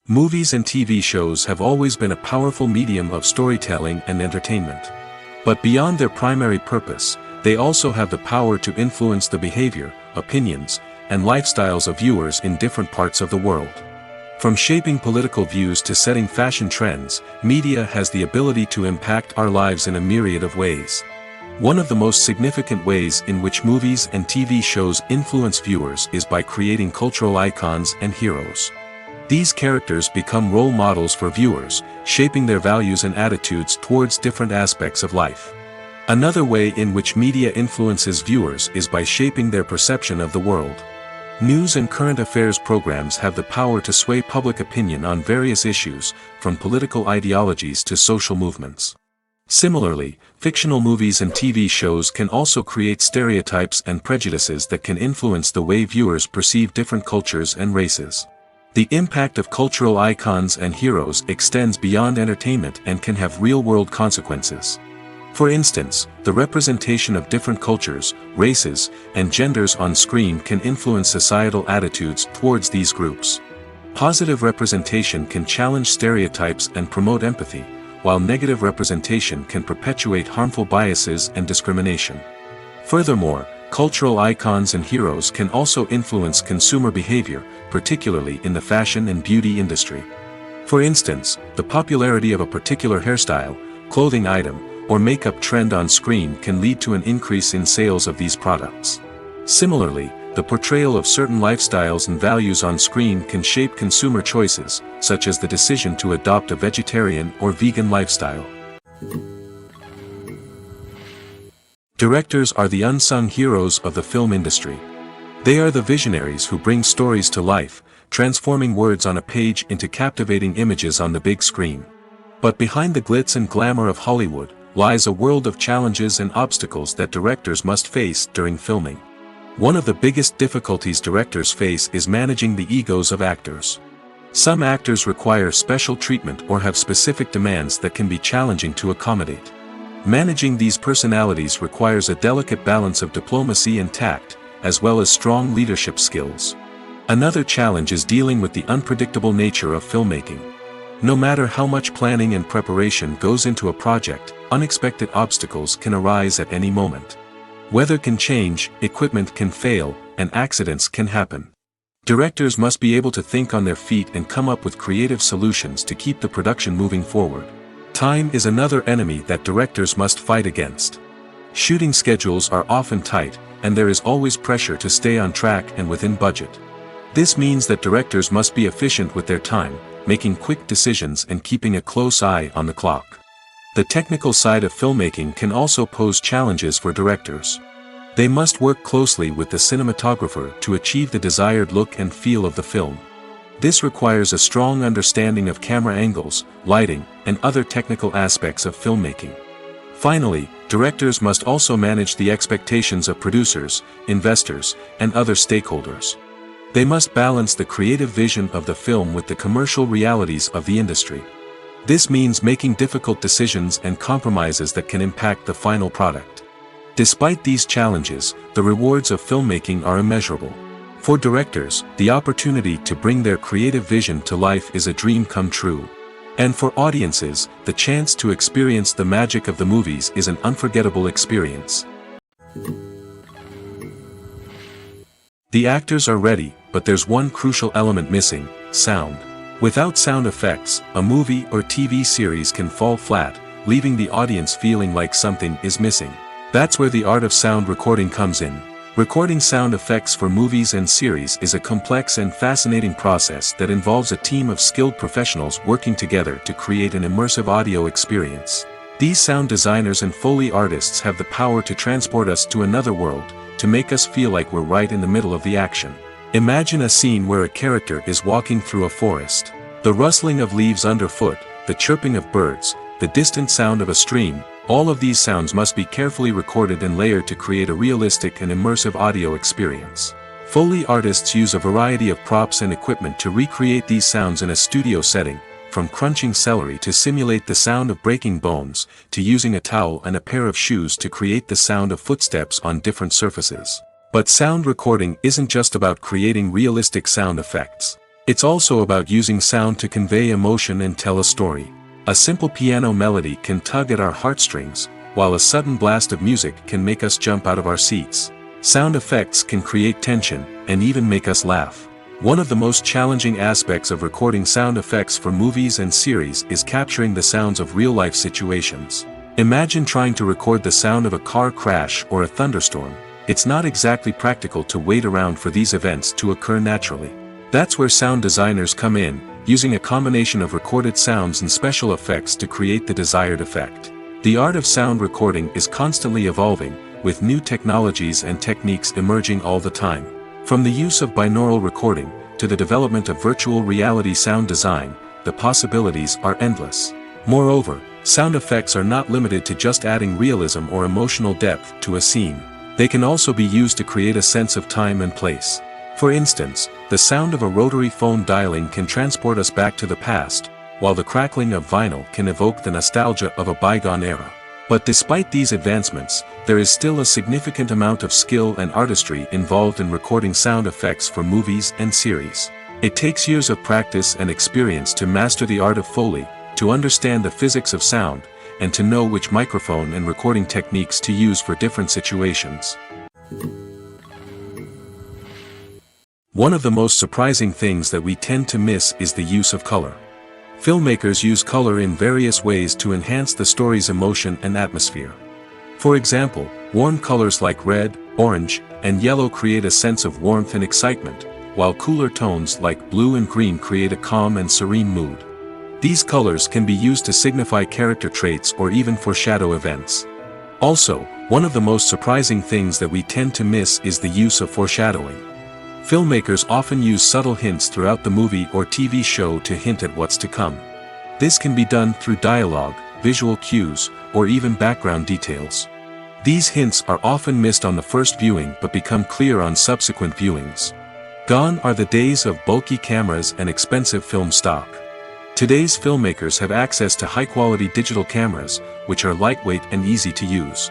Movies and TV shows have always been a powerful medium of storytelling and entertainment. But beyond their primary purpose, they also have the power to influence the behavior, opinions, and lifestyles of viewers in different parts of the world. From shaping political views to setting fashion trends, media has the ability to impact our lives in a myriad of ways. One of the most significant ways in which movies and TV shows influence viewers is by creating cultural icons and heroes. These characters become role models for viewers, shaping their values and attitudes towards different aspects of life. Another way in which media influences viewers is by shaping their perception of the world. News and current affairs programs have the power to sway public opinion on various issues, from political ideologies to social movements. Similarly, fictional movies and TV shows can also create stereotypes and prejudices that can influence the way viewers perceive different cultures and races. The impact of cultural icons and heroes extends beyond entertainment and can have real-world consequences. For instance, the representation of different cultures, races, and genders on screen can influence societal attitudes towards these groups. Positive representation can challenge stereotypes and promote empathy, while negative representation can perpetuate harmful biases and discrimination. Furthermore, cultural icons and heroes can also influence consumer behavior, particularly in the fashion and beauty industry. For instance, the popularity of a particular hairstyle, clothing item, or makeup trend on screen can lead to an increase in sales of these products. Similarly, the portrayal of certain lifestyles and values on screen can shape consumer choices, such as the decision to adopt a vegetarian or vegan lifestyle. Directors are the unsung heroes of the film industry. They are the visionaries who bring stories to life, transforming words on a page into captivating images on the big screen. But behind the glitz and glamour of Hollywood lies a world of challenges and obstacles that directors must face during filming. One of the biggest difficulties directors face is managing the egos of actors. Some actors require special treatment or have specific demands that can be challenging to accommodate. Managing these personalities requires a delicate balance of diplomacy and tact, as well as strong leadership skills. Another challenge is dealing with the unpredictable nature of filmmaking. No matter how much planning and preparation goes into a project, unexpected obstacles can arise at any moment. Weather can change, equipment can fail, and accidents can happen. Directors must be able to think on their feet and come up with creative solutions to keep the production moving forward. Time is another enemy that directors must fight against. Shooting schedules are often tight, and there is always pressure to stay on track and within budget. This means that directors must be efficient with their time, making quick decisions and keeping a close eye on the clock. The technical side of filmmaking can also pose challenges for directors. They must work closely with the cinematographer to achieve the desired look and feel of the film. This requires a strong understanding of camera angles, lighting, and other technical aspects of filmmaking. Finally, directors must also manage the expectations of producers, investors, and other stakeholders. They must balance the creative vision of the film with the commercial realities of the industry. This means making difficult decisions and compromises that can impact the final product. Despite these challenges, the rewards of filmmaking are immeasurable. For directors, the opportunity to bring their creative vision to life is a dream come true. And for audiences, the chance to experience the magic of the movies is an unforgettable experience. The actors are ready, but there's one crucial element missing: sound. Without sound effects, a movie or TV series can fall flat, leaving the audience feeling like something is missing. That's where the art of sound recording comes in. Recording sound effects for movies and series is a complex and fascinating process that involves a team of skilled professionals working together to create an immersive audio experience. These sound designers and Foley artists have the power to transport us to another world, to make us feel like we're right in the middle of the action. Imagine a scene where a character is walking through a forest. The rustling of leaves underfoot, the chirping of birds, the distant sound of a stream, all of these sounds must be carefully recorded and layered to create a realistic and immersive audio experience. Foley artists use a variety of props and equipment to recreate these sounds in a studio setting, from crunching celery to simulate the sound of breaking bones, to using a towel and a pair of shoes to create the sound of footsteps on different surfaces. But sound recording isn't just about creating realistic sound effects. It's also about using sound to convey emotion and tell a story. A simple piano melody can tug at our heartstrings, while a sudden blast of music can make us jump out of our seats. Sound effects can create tension, and even make us laugh. One of the most challenging aspects of recording sound effects for movies and series is capturing the sounds of real-life situations. Imagine trying to record the sound of a car crash or a thunderstorm. It's not exactly practical to wait around for these events to occur naturally. That's where sound designers come in, using a combination of recorded sounds and special effects to create the desired effect. The art of sound recording is constantly evolving, with new technologies and techniques emerging all the time. From the use of binaural recording, to the development of virtual reality sound design, the possibilities are endless. Moreover, sound effects are not limited to just adding realism or emotional depth to a scene. They can also be used to create a sense of time and place. For instance, the sound of a rotary phone dialing can transport us back to the past, while the crackling of vinyl can evoke the nostalgia of a bygone era. But despite these advancements, there is still a significant amount of skill and artistry involved in recording sound effects for movies and series. It takes years of practice and experience to master the art of Foley, to understand the physics of sound, and to know which microphone and recording techniques to use for different situations. One of the most surprising things that we tend to miss is the use of color. Filmmakers use color in various ways to enhance the story's emotion and atmosphere. For example, warm colors like red, orange, and yellow create a sense of warmth and excitement, while cooler tones like blue and green create a calm and serene mood. These colors can be used to signify character traits or even foreshadow events. Also, one of the most surprising things that we tend to miss is the use of foreshadowing. Filmmakers often use subtle hints throughout the movie or TV show to hint at what's to come. This can be done through dialogue, visual cues, or even background details. These hints are often missed on the first viewing but become clear on subsequent viewings. Gone are the days of bulky cameras and expensive film stock. Today's filmmakers have access to high-quality digital cameras, which are lightweight and easy to use.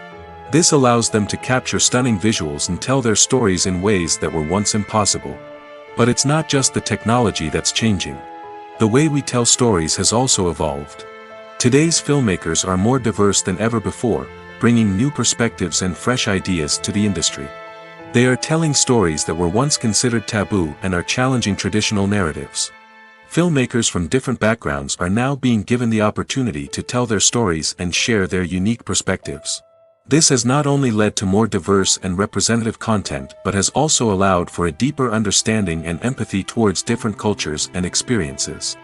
This allows them to capture stunning visuals and tell their stories in ways that were once impossible. But it's not just the technology that's changing. The way we tell stories has also evolved. Today's filmmakers are more diverse than ever before, bringing new perspectives and fresh ideas to the industry. They are telling stories that were once considered taboo and are challenging traditional narratives. Filmmakers from different backgrounds are now being given the opportunity to tell their stories and share their unique perspectives. This has not only led to more diverse and representative content but has also allowed for a deeper understanding and empathy towards different cultures and experiences.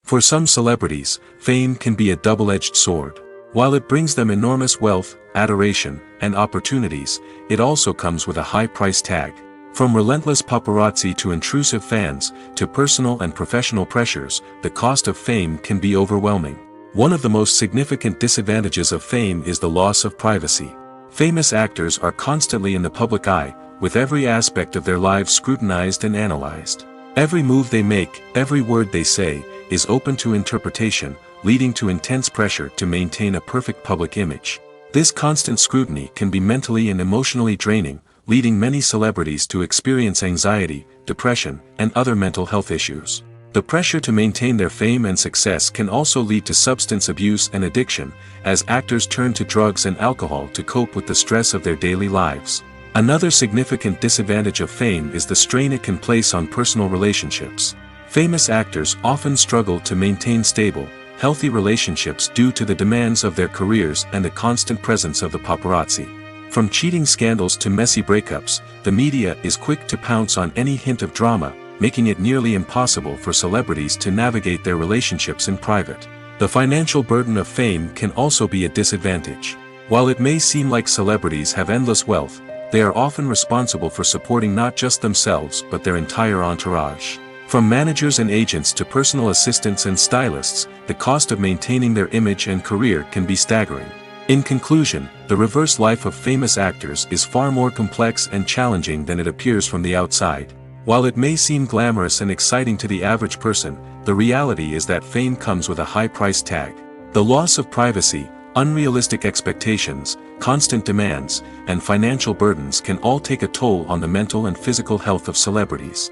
For some celebrities, fame can be a double-edged sword. While it brings them enormous wealth, adoration, and opportunities, it also comes with a high price tag. From relentless paparazzi to intrusive fans, to personal and professional pressures, the cost of fame can be overwhelming. One of the most significant disadvantages of fame is the loss of privacy. Famous actors are constantly in the public eye, with every aspect of their lives scrutinized and analyzed. Every move they make, every word they say, is open to interpretation, leading to intense pressure to maintain a perfect public image. This constant scrutiny can be mentally and emotionally draining, leading many celebrities to experience anxiety, depression, and other mental health issues. The pressure to maintain their fame and success can also lead to substance abuse and addiction, as actors turn to drugs and alcohol to cope with the stress of their daily lives. Another significant disadvantage of fame is the strain it can place on personal relationships. Famous actors often struggle to maintain stable, healthy relationships due to the demands of their careers and the constant presence of the paparazzi. From cheating scandals to messy breakups, the media is quick to pounce on any hint of drama, making it nearly impossible for celebrities to navigate their relationships in private. The financial burden of fame can also be a disadvantage. While it may seem like celebrities have endless wealth, they are often responsible for supporting not just themselves but their entire entourage. From managers and agents to personal assistants and stylists, the cost of maintaining their image and career can be staggering. In conclusion, the reverse life of famous actors is far more complex and challenging than it appears from the outside. While it may seem glamorous and exciting to the average person, the reality is that fame comes with a high price tag. The loss of privacy, unrealistic expectations, constant demands, and financial burdens can all take a toll on the mental and physical health of celebrities.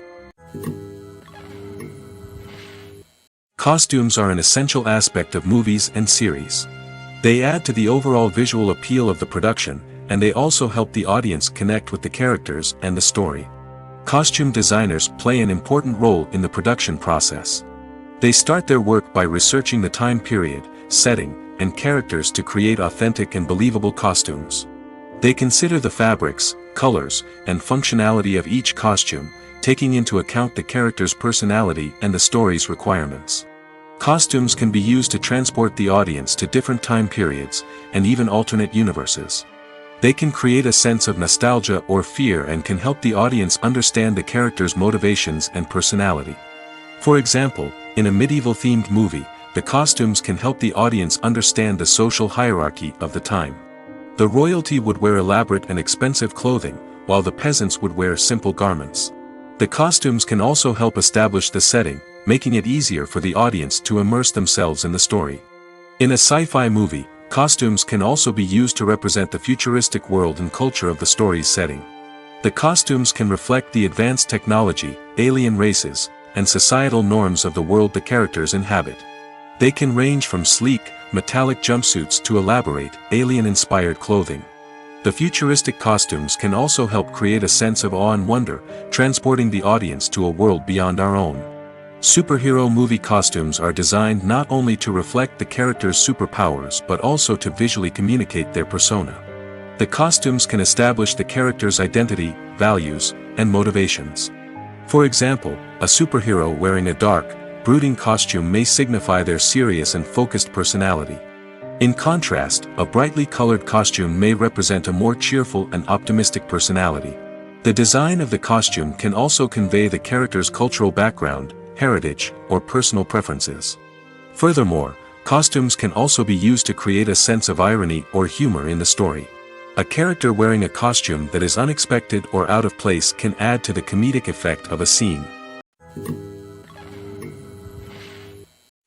Costumes are an essential aspect of movies and series. They add to the overall visual appeal of the production, and they also help the audience connect with the characters and the story. Costume designers play an important role in the production process. They start their work by researching the time period, setting, and characters to create authentic and believable costumes. They consider the fabrics, colors, and functionality of each costume, taking into account the character's personality and the story's requirements. Costumes can be used to transport the audience to different time periods, and even alternate universes. They can create a sense of nostalgia or fear and can help the audience understand the character's motivations and personality. For example, in a medieval-themed movie, the costumes can help the audience understand the social hierarchy of the time. The royalty would wear elaborate and expensive clothing, while the peasants would wear simple garments. The costumes can also help establish the setting, making it easier for the audience to immerse themselves in the story. In a sci-fi movie, costumes can also be used to represent the futuristic world and culture of the story's setting. The costumes can reflect the advanced technology, alien races, and societal norms of the world the characters inhabit. They can range from sleek, metallic jumpsuits to elaborate, alien-inspired clothing. The futuristic costumes can also help create a sense of awe and wonder, transporting the audience to a world beyond our own. Superhero movie costumes are designed not only to reflect the character's superpowers but also to visually communicate their persona. The costumes can establish the character's identity, values, and motivations. For example, a superhero wearing a dark, brooding costume may signify their serious and focused personality. In contrast, a brightly colored costume may represent a more cheerful and optimistic personality. The design of the costume can also convey the character's cultural background, heritage, or personal preferences. Furthermore, costumes can also be used to create a sense of irony or humor in the story. A character wearing a costume that is unexpected or out of place can add to the comedic effect of a scene.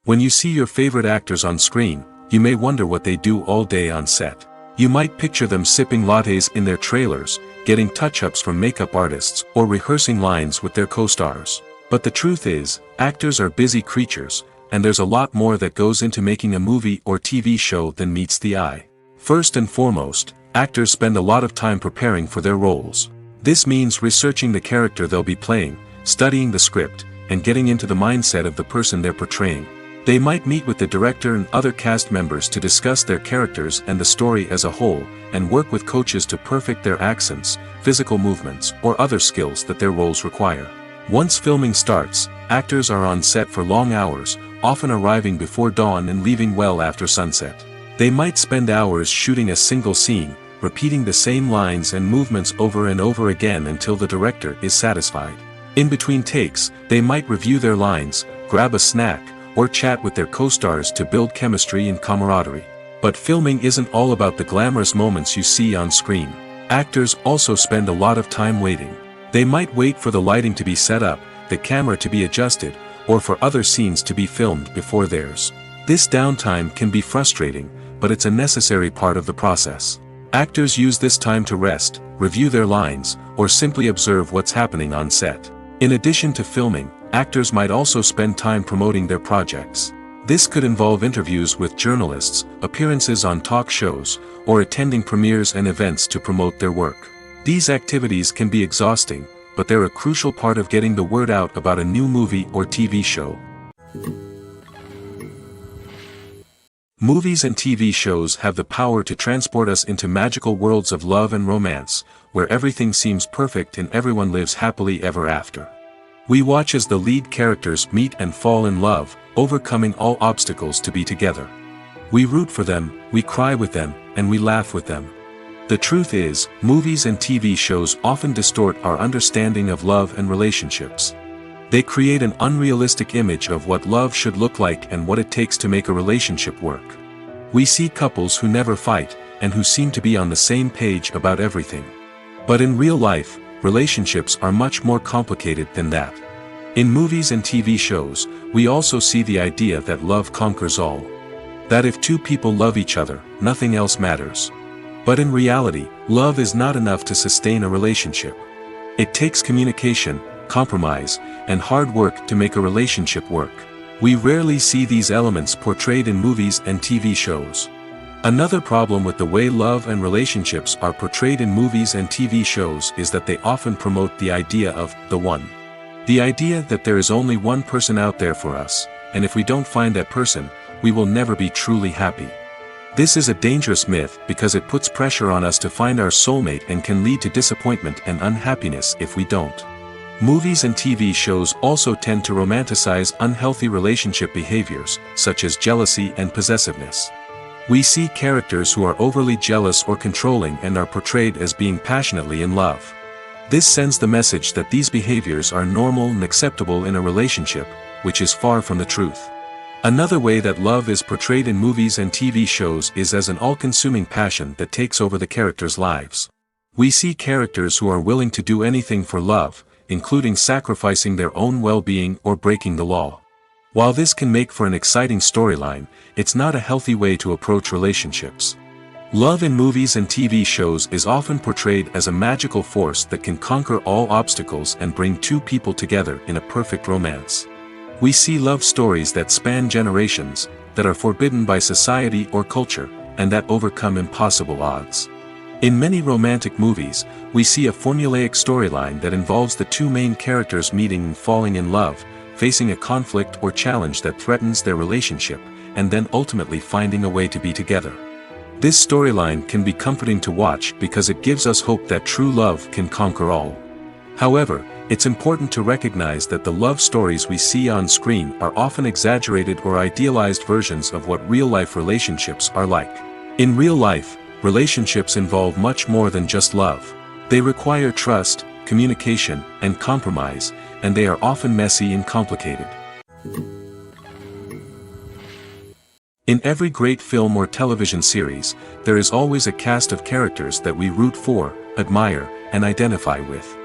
When you see your favorite actors on screen, you may wonder what they do all day on set. You might picture them sipping lattes in their trailers, getting touch-ups from makeup artists, or rehearsing lines with their co-stars. But the truth is, actors are busy creatures, and there's a lot more that goes into making a movie or TV show than meets the eye. First and foremost, actors spend a lot of time preparing for their roles. This means researching the character they'll be playing, studying the script, and getting into the mindset of the person they're portraying. They might meet with the director and other cast members to discuss their characters and the story as a whole, and work with coaches to perfect their accents, physical movements, or other skills that their roles require. Once filming starts, actors are on set for long hours, often arriving before dawn and leaving well after sunset. They might spend hours shooting a single scene, repeating the same lines and movements over and over again until the director is satisfied. In between takes, they might review their lines, grab a snack, or chat with their co-stars to build chemistry and camaraderie. But filming isn't all about the glamorous moments you see on screen. Actors also spend a lot of time waiting. They might wait for the lighting to be set up, the camera to be adjusted, or for other scenes to be filmed before theirs. This downtime can be frustrating, but it's a necessary part of the process. Actors use this time to rest, review their lines, or simply observe what's happening on set. In addition to filming, actors might also spend time promoting their projects. This could involve interviews with journalists, appearances on talk shows, or attending premieres and events to promote their work. These activities can be exhausting, but they're a crucial part of getting the word out about a new movie or TV show. Movies and TV shows have the power to transport us into magical worlds of love and romance, where everything seems perfect and everyone lives happily ever after. We watch as the lead characters meet and fall in love, overcoming all obstacles to be together. We root for them, we cry with them, and we laugh with them. The truth is, movies and TV shows often distort our understanding of love and relationships. They create an unrealistic image of what love should look like and what it takes to make a relationship work. We see couples who never fight, and who seem to be on the same page about everything. But in real life, relationships are much more complicated than that. In movies and TV shows, we also see the idea that love conquers all. That if two people love each other, nothing else matters. But in reality, love is not enough to sustain a relationship. It takes communication, compromise, and hard work to make a relationship work. We rarely see these elements portrayed in movies and TV shows. Another problem with the way love and relationships are portrayed in movies and TV shows is that they often promote the idea of the one. The idea that there is only one person out there for us, and if we don't find that person, we will never be truly happy. This is a dangerous myth because it puts pressure on us to find our soulmate and can lead to disappointment and unhappiness if we don't. Movies and TV shows also tend to romanticize unhealthy relationship behaviors, such as jealousy and possessiveness. We see characters who are overly jealous or controlling and are portrayed as being passionately in love. This sends the message that these behaviors are normal and acceptable in a relationship, which is far from the truth. Another way that love is portrayed in movies and TV shows is as an all-consuming passion that takes over the characters' lives. We see characters who are willing to do anything for love, including sacrificing their own well-being or breaking the law. While this can make for an exciting storyline, it's not a healthy way to approach relationships. Love in movies and TV shows is often portrayed as a magical force that can conquer all obstacles and bring two people together in a perfect romance. We see love stories that span generations, that are forbidden by society or culture, and that overcome impossible odds. In many romantic movies, we see a formulaic storyline that involves the two main characters meeting and falling in love, facing a conflict or challenge that threatens their relationship, and then ultimately finding a way to be together. This storyline can be comforting to watch because it gives us hope that true love can conquer all. However, it's important to recognize that the love stories we see on screen are often exaggerated or idealized versions of what real-life relationships are like. In real life, relationships involve much more than just love. They require trust, communication, and compromise, and they are often messy and complicated. In every great film or television series, there is always a cast of characters that we root for, admire, and identify with.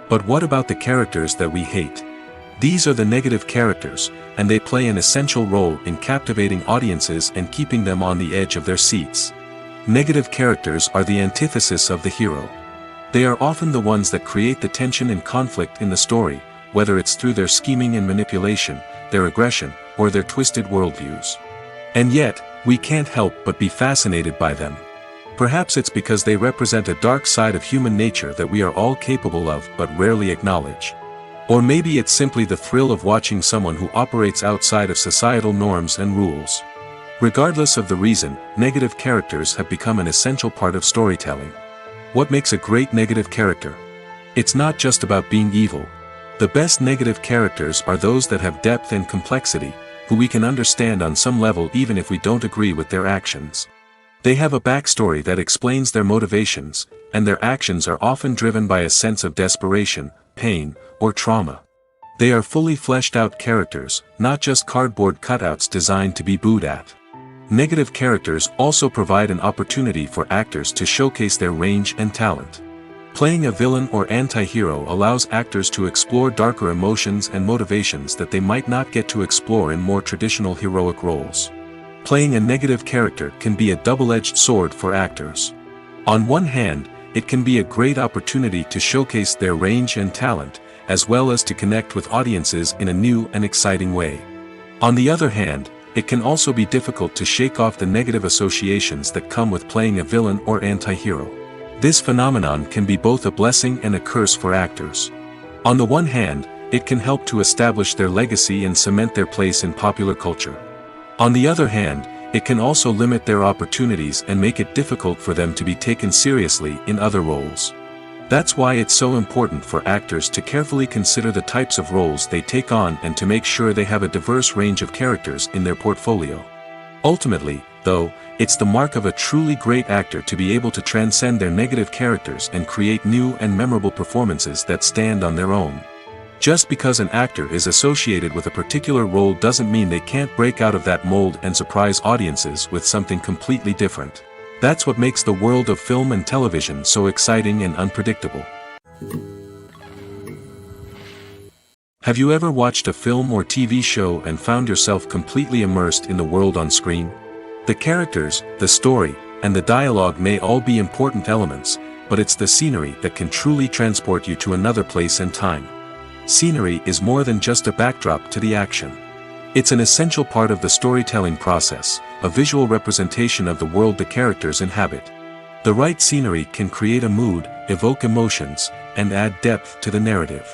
But what about the characters that we hate? These are the negative characters, and they play an essential role in captivating audiences and keeping them on the edge of their seats. Negative characters are the antithesis of the hero. They are often the ones that create the tension and conflict in the story, whether it's through their scheming and manipulation, their aggression, or their twisted worldviews. And yet, we can't help but be fascinated by them. Perhaps it's because they represent a dark side of human nature that we are all capable of but rarely acknowledge. Or maybe it's simply the thrill of watching someone who operates outside of societal norms and rules. Regardless of the reason, negative characters have become an essential part of storytelling. What makes a great negative character? It's not just about being evil. The best negative characters are those that have depth and complexity, who we can understand on some level even if we don't agree with their actions. They have a backstory that explains their motivations, and their actions are often driven by a sense of desperation, pain, or trauma. They are fully fleshed out characters, not just cardboard cutouts designed to be booed at. Negative characters also provide an opportunity for actors to showcase their range and talent. Playing a villain or anti-hero allows actors to explore darker emotions and motivations that they might not get to explore in more traditional heroic roles. Playing a negative character can be a double-edged sword for actors. On one hand, it can be a great opportunity to showcase their range and talent, as well as to connect with audiences in a new and exciting way. On the other hand, it can also be difficult to shake off the negative associations that come with playing a villain or anti-hero. This phenomenon can be both a blessing and a curse for actors. On the one hand, it can help to establish their legacy and cement their place in popular culture. On the other hand, it can also limit their opportunities and make it difficult for them to be taken seriously in other roles. That's why it's so important for actors to carefully consider the types of roles they take on and to make sure they have a diverse range of characters in their portfolio. Ultimately, though, it's the mark of a truly great actor to be able to transcend their negative characters and create new and memorable performances that stand on their own. Just because an actor is associated with a particular role doesn't mean they can't break out of that mold and surprise audiences with something completely different. That's what makes the world of film and television so exciting and unpredictable. Have you ever watched a film or TV show and found yourself completely immersed in the world on screen? The characters, the story, and the dialogue may all be important elements, but it's the scenery that can truly transport you to another place and time. Scenery is more than just a backdrop to the action. It's an essential part of the storytelling process, a visual representation of the world the characters inhabit. The right scenery can create a mood, evoke emotions, and add depth to the narrative.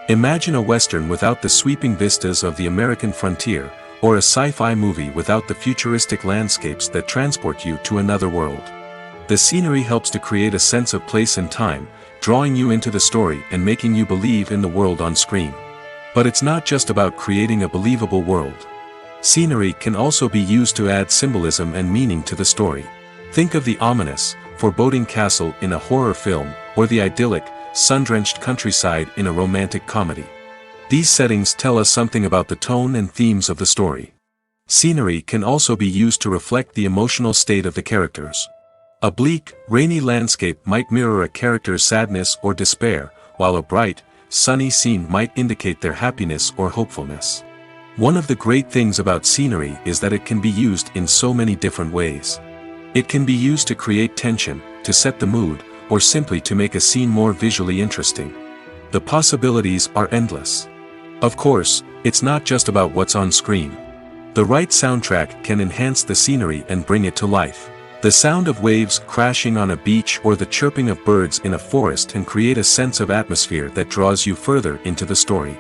Imagine a Western without the sweeping vistas of the American frontier, or a sci-fi movie without the futuristic landscapes that transport you to another world. The scenery helps to create a sense of place and time, drawing you into the story and making you believe in the world on screen. But it's not just about creating a believable world. Scenery can also be used to add symbolism and meaning to the story. Think of the ominous, foreboding castle in a horror film, or the idyllic, sun-drenched countryside in a romantic comedy. These settings tell us something about the tone and themes of the story. Scenery can also be used to reflect the emotional state of the characters. A bleak, rainy landscape might mirror a character's sadness or despair, while a bright, sunny scene might indicate their happiness or hopefulness. One of the great things about scenery is that it can be used in so many different ways. It can be used to create tension, to set the mood, or simply to make a scene more visually interesting. The possibilities are endless. Of course, it's not just about what's on screen. The right soundtrack can enhance the scenery and bring it to life. The sound of waves crashing on a beach or the chirping of birds in a forest can create a sense of atmosphere that draws you further into the story.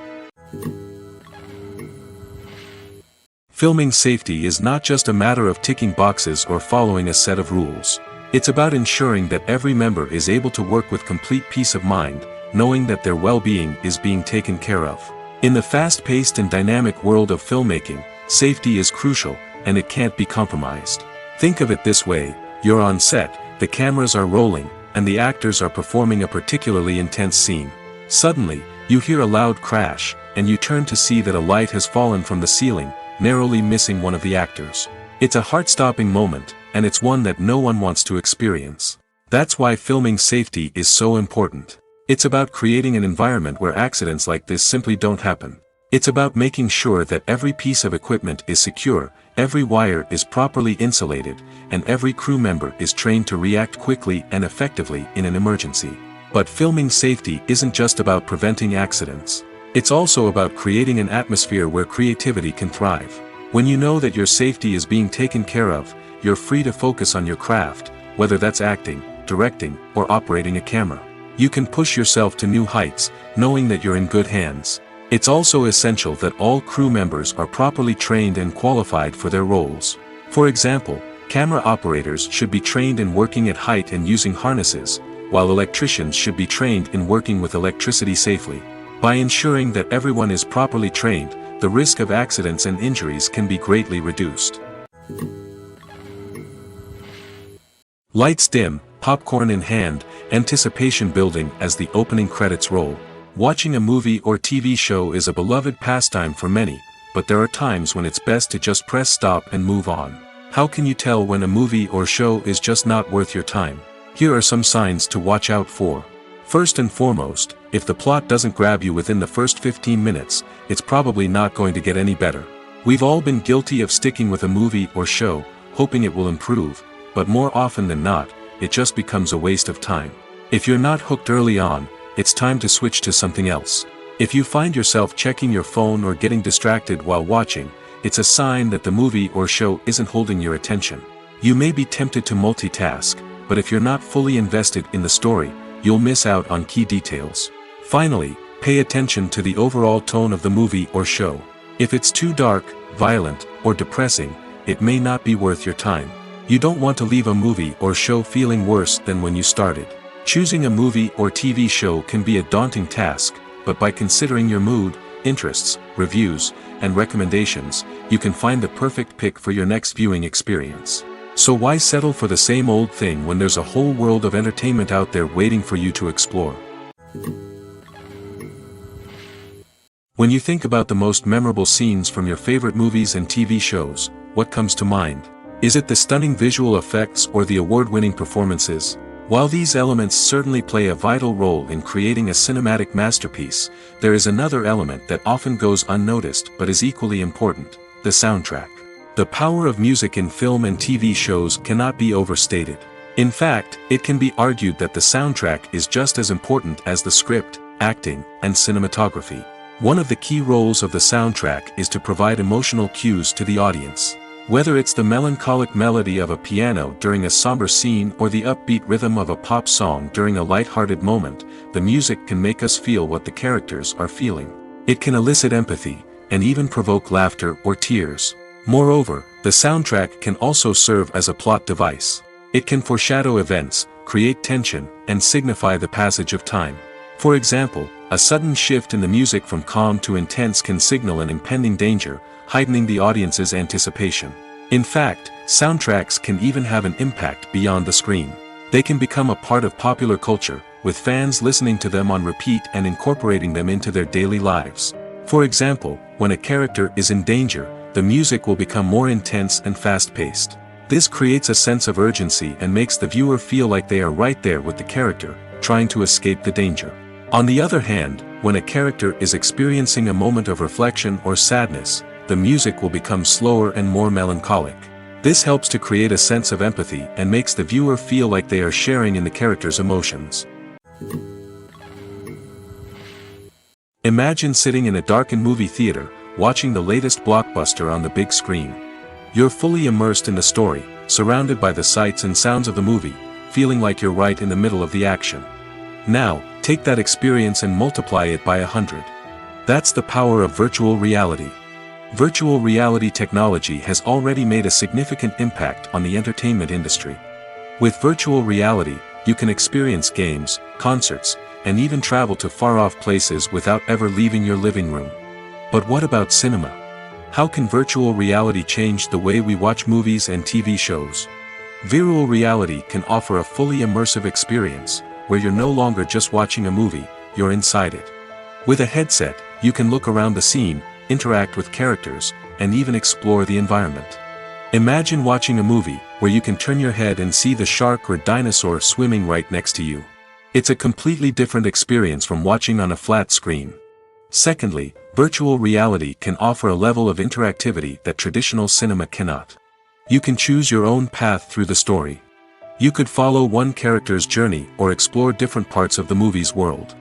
Filming safety is not just a matter of ticking boxes or following a set of rules. It's about ensuring that every member is able to work with complete peace of mind, knowing that their well-being is being taken care of. In the fast-paced and dynamic world of filmmaking, safety is crucial, and it can't be compromised. Think of it this way: you're on set, the cameras are rolling, and the actors are performing a particularly intense scene. Suddenly, you hear a loud crash, and you turn to see that a light has fallen from the ceiling, narrowly missing one of the actors. It's a heart-stopping moment, and it's one that no one wants to experience. That's why filming safety is so important. It's about creating an environment where accidents like this simply don't happen. It's about making sure that every piece of equipment is secure, every wire is properly insulated, and every crew member is trained to react quickly and effectively in an emergency. But filming safety isn't just about preventing accidents. It's also about creating an atmosphere where creativity can thrive. When you know that your safety is being taken care of, you're free to focus on your craft, whether that's acting, directing, or operating a camera. You can push yourself to new heights, knowing that you're in good hands. It's also essential that all crew members are properly trained and qualified for their roles. For example, camera operators should be trained in working at height and using harnesses, while electricians should be trained in working with electricity safely. By ensuring that everyone is properly trained, the risk of accidents and injuries can be greatly reduced. Lights dim, popcorn in hand, anticipation building as the opening credits roll. Watching a movie or TV show is a beloved pastime for many, but there are times when it's best to just press stop and move on. How can you tell when a movie or show is just not worth your time? Here are some signs to watch out for. First and foremost, if the plot doesn't grab you within the first 15 minutes, it's probably not going to get any better. We've all been guilty of sticking with a movie or show, hoping it will improve, but more often than not, it just becomes a waste of time. If you're not hooked early on, it's time to switch to something else. If you find yourself checking your phone or getting distracted while watching, it's a sign that the movie or show isn't holding your attention. You may be tempted to multitask, but if you're not fully invested in the story, you'll miss out on key details. Finally, pay attention to the overall tone of the movie or show. If it's too dark, violent, or depressing, it may not be worth your time. You don't want to leave a movie or show feeling worse than when you started. Choosing a movie or TV show can be a daunting task, but by considering your mood, interests, reviews, and recommendations, you can find the perfect pick for your next viewing experience. So why settle for the same old thing when there's a whole world of entertainment out there waiting for you to explore? When you think about the most memorable scenes from your favorite movies and TV shows, what comes to mind? Is it the stunning visual effects or the award-winning performances? While these elements certainly play a vital role in creating a cinematic masterpiece, there is another element that often goes unnoticed but is equally important: the soundtrack. The power of music in film and TV shows cannot be overstated. In fact, it can be argued that the soundtrack is just as important as the script, acting, and cinematography. One of the key roles of the soundtrack is to provide emotional cues to the audience. Whether it's the melancholic melody of a piano during a somber scene or the upbeat rhythm of a pop song during a light-hearted moment, the music can make us feel what the characters are feeling. It can elicit empathy, and even provoke laughter or tears. Moreover, the soundtrack can also serve as a plot device. It can foreshadow events, create tension, and signify the passage of time. For example, a sudden shift in the music from calm to intense can signal an impending danger, heightening the audience's anticipation. In fact, soundtracks can even have an impact beyond the screen. They can become a part of popular culture, with fans listening to them on repeat and incorporating them into their daily lives. For example, when a character is in danger, the music will become more intense and fast-paced. This creates a sense of urgency and makes the viewer feel like they are right there with the character, trying to escape the danger. On the other hand, when a character is experiencing a moment of reflection or sadness, the music will become slower and more melancholic. This helps to create a sense of empathy and makes the viewer feel like they are sharing in the character's emotions. Imagine sitting in a darkened movie theater, watching the latest blockbuster on the big screen. You're fully immersed in the story, surrounded by the sights and sounds of the movie, feeling like you're right in the middle of the action. Now, take that experience and multiply it by 100. That's the power of virtual reality. Virtual reality technology has already made a significant impact on the entertainment industry. With virtual reality, you can experience games, concerts, and even travel to far-off places without ever leaving your living room. But what about cinema? How can virtual reality change the way we watch movies and TV shows? Virtual reality can offer a fully immersive experience, where you're no longer just watching a movie, you're inside it. With a headset, you can look around the scene, interact with characters, and even explore the environment. Imagine watching a movie where you can turn your head and see the shark or dinosaur swimming right next to you. It's a completely different experience from watching on a flat screen. Secondly, virtual reality can offer a level of interactivity that traditional cinema cannot. You can choose your own path through the story. You could follow one character's journey or explore different parts of the movie's world.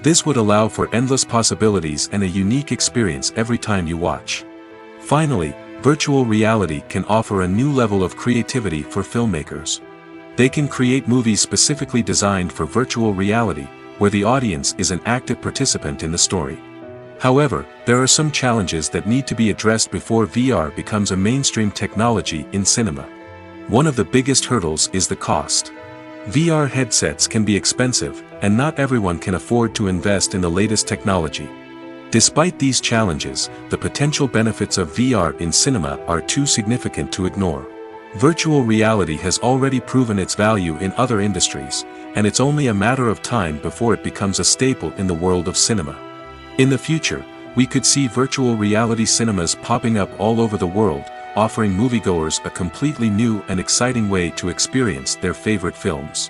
This would allow for endless possibilities and a unique experience every time you watch. Finally, virtual reality can offer a new level of creativity for filmmakers. They can create movies specifically designed for virtual reality, where the audience is an active participant in the story. However, there are some challenges that need to be addressed before VR becomes a mainstream technology in cinema. One of the biggest hurdles is the cost. VR headsets can be expensive, and not everyone can afford to invest in the latest technology. Despite these challenges, the potential benefits of VR in cinema are too significant to ignore. Virtual reality has already proven its value in other industries, and it's only a matter of time before it becomes a staple in the world of cinema. In the future, we could see virtual reality cinemas popping up all over the world, offering moviegoers a completely new and exciting way to experience their favorite films.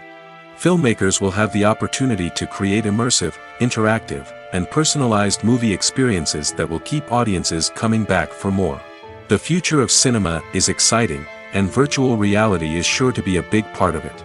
Filmmakers will have the opportunity to create immersive, interactive, and personalized movie experiences that will keep audiences coming back for more. The future of cinema is exciting, and virtual reality is sure to be a big part of it.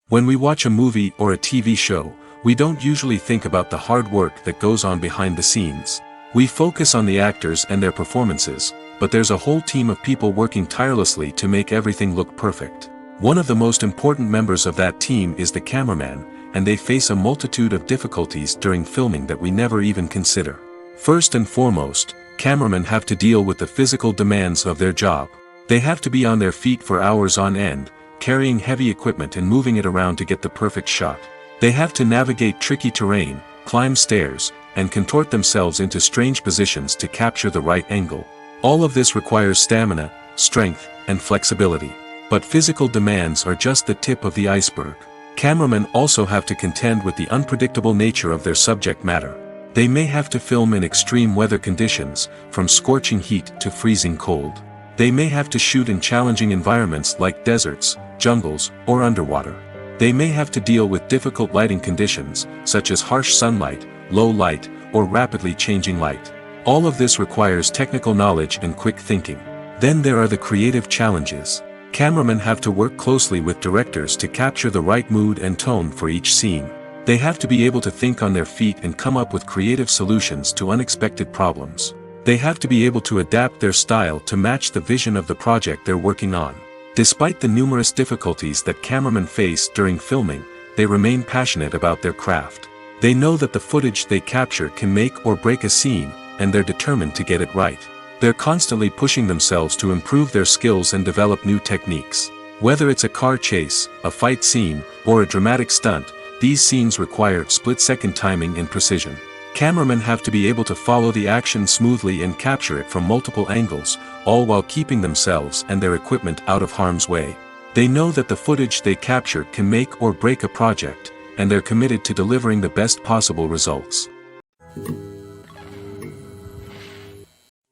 When we watch a movie or a TV show, we don't usually think about the hard work that goes on behind the scenes. We focus on the actors and their performances, but there's a whole team of people working tirelessly to make everything look perfect. One of the most important members of that team is the cameraman, and they face a multitude of difficulties during filming that we never even consider. First and foremost, cameramen have to deal with the physical demands of their job. They have to be on their feet for hours on end, carrying heavy equipment and moving it around to get the perfect shot. They have to navigate tricky terrain, climb stairs, and contort themselves into strange positions to capture the right angle. All of this requires stamina, strength, and flexibility. But physical demands are just the tip of the iceberg. Cameramen also have to contend with the unpredictable nature of their subject matter. They may have to film in extreme weather conditions, from scorching heat to freezing cold. They may have to shoot in challenging environments like deserts, jungles, or underwater. They may have to deal with difficult lighting conditions, such as harsh sunlight, low light, or rapidly changing light. All of this requires technical knowledge and quick thinking. Then there are the creative challenges. Cameramen have to work closely with directors to capture the right mood and tone for each scene. They have to be able to think on their feet and come up with creative solutions to unexpected problems. They have to be able to adapt their style to match the vision of the project they're working on. Despite the numerous difficulties that cameramen face during filming, they remain passionate about their craft. They know that the footage they capture can make or break a scene, and they're determined to get it right. They're constantly pushing themselves to improve their skills and develop new techniques. Whether it's a car chase, a fight scene, or a dramatic stunt, these scenes require split-second timing and precision. Cameramen have to be able to follow the action smoothly and capture it from multiple angles, all while keeping themselves and their equipment out of harm's way. They know that the footage they capture can make or break a project, and they're committed to delivering the best possible results.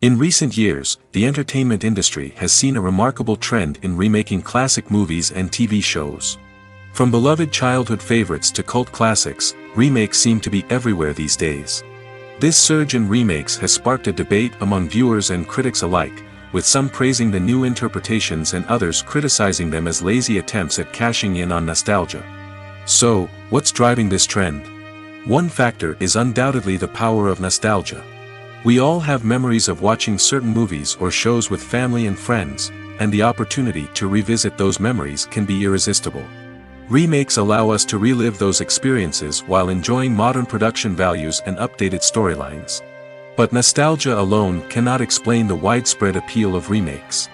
In recent years, the entertainment industry has seen a remarkable trend in remaking classic movies and TV shows. From beloved childhood favorites to cult classics, remakes seem to be everywhere these days. This surge in remakes has sparked a debate among viewers and critics alike, with some praising the new interpretations and others criticizing them as lazy attempts at cashing in on nostalgia. So, what's driving this trend? One factor is undoubtedly the power of nostalgia. We all have memories of watching certain movies or shows with family and friends, and the opportunity to revisit those memories can be irresistible. Remakes allow us to relive those experiences while enjoying modern production values and updated storylines. But nostalgia alone cannot explain the widespread appeal of remakes.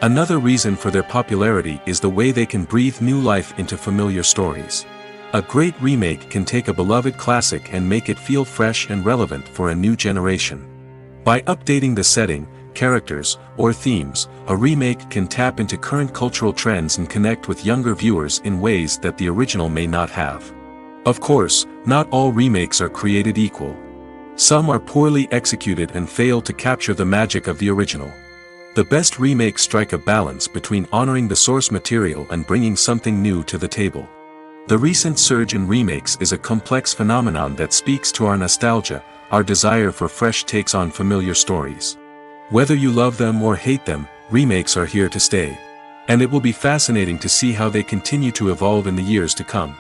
Another reason for their popularity is the way they can breathe new life into familiar stories. A great remake can take a beloved classic and make it feel fresh and relevant for a new generation. By updating the setting, characters, or themes, a remake can tap into current cultural trends and connect with younger viewers in ways that the original may not have. Of course, not all remakes are created equal. Some are poorly executed and fail to capture the magic of the original. The best remakes strike a balance between honoring the source material and bringing something new to the table. The recent surge in remakes is a complex phenomenon that speaks to our nostalgia, our desire for fresh takes on familiar stories. Whether you love them or hate them, remakes are here to stay. And it will be fascinating to see how they continue to evolve in the years to come.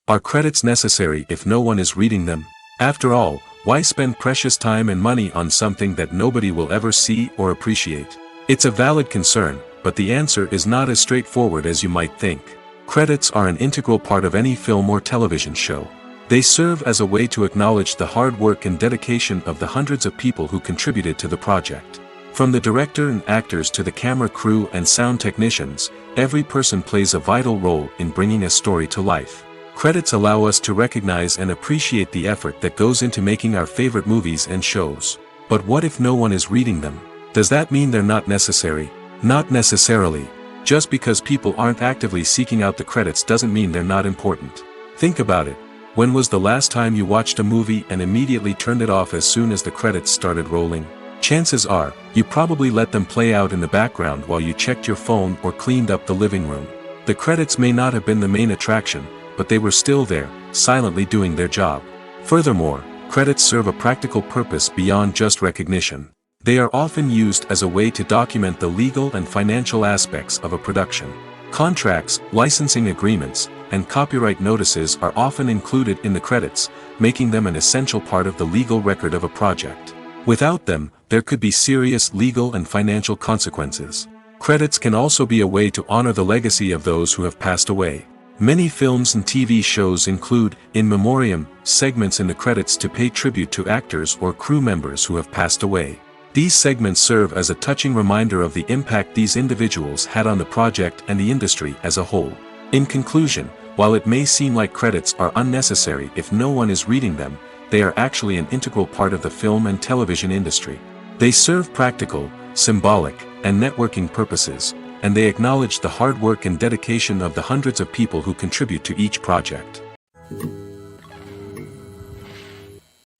Are credits necessary if no one is reading them? After all, why spend precious time and money on something that nobody will ever see or appreciate? It's a valid concern, but the answer is not as straightforward as you might think. Credits are an integral part of any film or television show. They serve as a way to acknowledge the hard work and dedication of the hundreds of people who contributed to the project. From the director and actors to the camera crew and sound technicians, every person plays a vital role in bringing a story to life. Credits allow us to recognize and appreciate the effort that goes into making our favorite movies and shows. But what if no one is reading them? Does that mean they're not necessary? Not necessarily. Just because people aren't actively seeking out the credits doesn't mean they're not important. Think about it. When was the last time you watched a movie and immediately turned it off as soon as the credits started rolling? Chances are, you probably let them play out in the background while you checked your phone or cleaned up the living room. The credits may not have been the main attraction, but they were still there, silently doing their job. Furthermore, credits serve a practical purpose beyond just recognition. They are often used as a way to document the legal and financial aspects of a production. Contracts, licensing agreements, and copyright notices are often included in the credits, making them an essential part of the legal record of a project. Without them, there could be serious legal and financial consequences. Credits can also be a way to honor the legacy of those who have passed away. Many films and TV shows include, in memoriam, segments in the credits to pay tribute to actors or crew members who have passed away. These segments serve as a touching reminder of the impact these individuals had on the project and the industry as a whole. In conclusion, while it may seem like credits are unnecessary if no one is reading them, they are actually an integral part of the film and television industry. They serve practical, symbolic, and networking purposes, and they acknowledge the hard work and dedication of the hundreds of people who contribute to each project.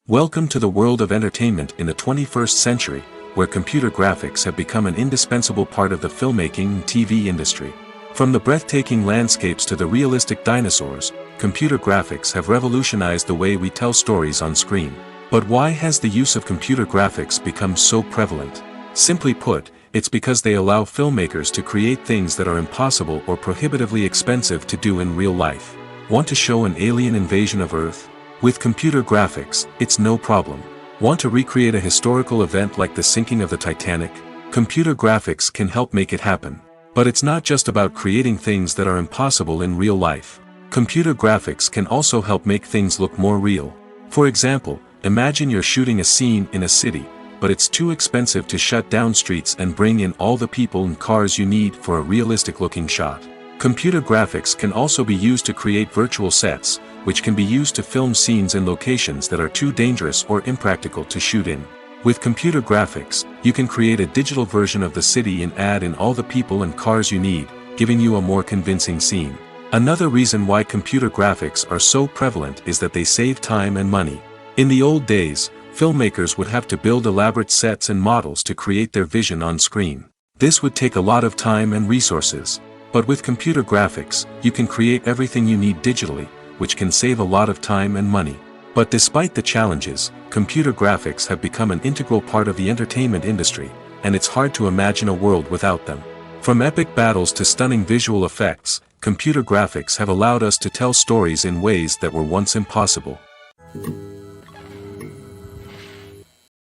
Welcome to the world of entertainment in the 21st century, where computer graphics have become an indispensable part of the filmmaking and TV industry. From the breathtaking landscapes to the realistic dinosaurs, computer graphics have revolutionized the way we tell stories on screen. But why has the use of computer graphics become so prevalent? Simply put, it's because they allow filmmakers to create things that are impossible or prohibitively expensive to do in real life. Want to show an alien invasion of Earth? With computer graphics, it's no problem. Want to recreate a historical event like the sinking of the Titanic? Computer graphics can help make it happen. But it's not just about creating things that are impossible in real life. Computer graphics can also help make things look more real. For example, imagine you're shooting a scene in a city, but it's too expensive to shut down streets and bring in all the people and cars you need for a realistic-looking shot. Computer graphics can also be used to create virtual sets, which can be used to film scenes in locations that are too dangerous or impractical to shoot in. With computer graphics, you can create a digital version of the city and add in all the people and cars you need, giving you a more convincing scene. Another reason why computer graphics are so prevalent is that they save time and money. In the old days, filmmakers would have to build elaborate sets and models to create their vision on screen. This would take a lot of time and resources. But with computer graphics, you can create everything you need digitally, which can save a lot of time and money. But despite the challenges, computer graphics have become an integral part of the entertainment industry, and it's hard to imagine a world without them. From epic battles to stunning visual effects, computer graphics have allowed us to tell stories in ways that were once impossible.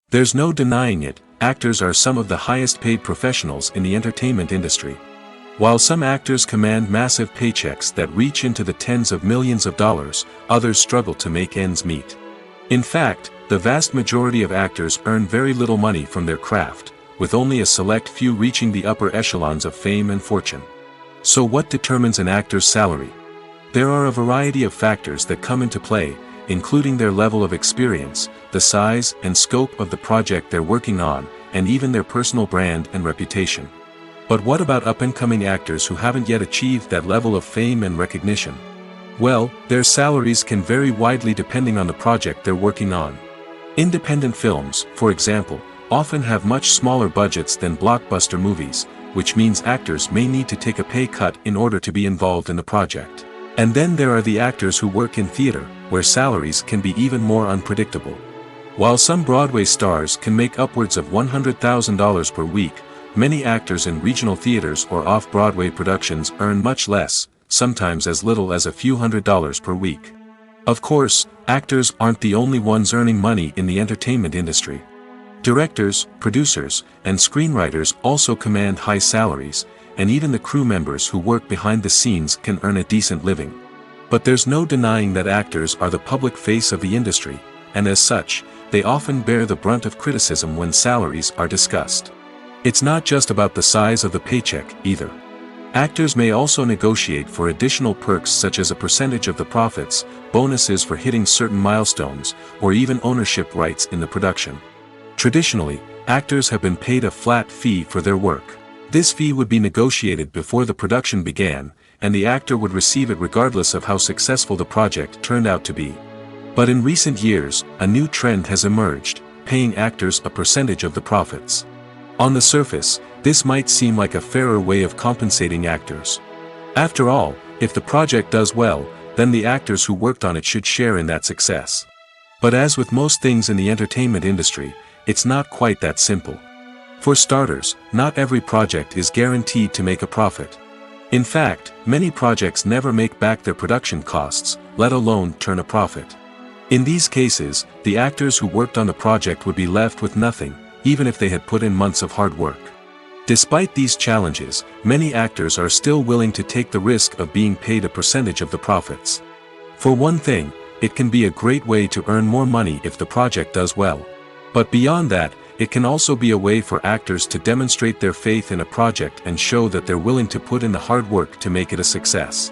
There's no denying it, actors are some of the highest paid professionals in the entertainment industry. While some actors command massive paychecks that reach into the tens of millions of dollars, others struggle to make ends meet. In fact, the vast majority of actors earn very little money from their craft, with only a select few reaching the upper echelons of fame and fortune. So what determines an actor's salary? There are a variety of factors that come into play, including their level of experience, the size and scope of the project they're working on, and even their personal brand and reputation. But what about up-and-coming actors who haven't yet achieved that level of fame and recognition? Well, their salaries can vary widely depending on the project they're working on. Independent films, for example, often have much smaller budgets than blockbuster movies, which means actors may need to take a pay cut in order to be involved in the project. And then there are the actors who work in theater, where salaries can be even more unpredictable. While some Broadway stars can make upwards of $100,000 per week, many actors in regional theaters or off-Broadway productions earn much less, sometimes as little as a few $100s per week. Of course, actors aren't the only ones earning money in the entertainment industry. Directors, producers, and screenwriters also command high salaries, and even the crew members who work behind the scenes can earn a decent living. But there's no denying that actors are the public face of the industry, and as such, they often bear the brunt of criticism when salaries are discussed. It's not just about the size of the paycheck, either. Actors may also negotiate for additional perks such as a percentage of the profits, bonuses for hitting certain milestones, or even ownership rights in the production. Traditionally, actors have been paid a flat fee for their work. This fee would be negotiated before the production began, and the actor would receive it regardless of how successful the project turned out to be. But in recent years, a new trend has emerged, paying actors a percentage of the profits. On the surface, this might seem like a fairer way of compensating actors. After all, if the project does well, then the actors who worked on it should share in that success. But as with most things in the entertainment industry, it's not quite that simple. For starters, not every project is guaranteed to make a profit. In fact, many projects never make back their production costs, let alone turn a profit. In these cases, the actors who worked on the project would be left with nothing, even if they had put in months of hard work. Despite these challenges, many actors are still willing to take the risk of being paid a percentage of the profits. For one thing, it can be a great way to earn more money if the project does well. But beyond that, it can also be a way for actors to demonstrate their faith in a project and show that they're willing to put in the hard work to make it a success.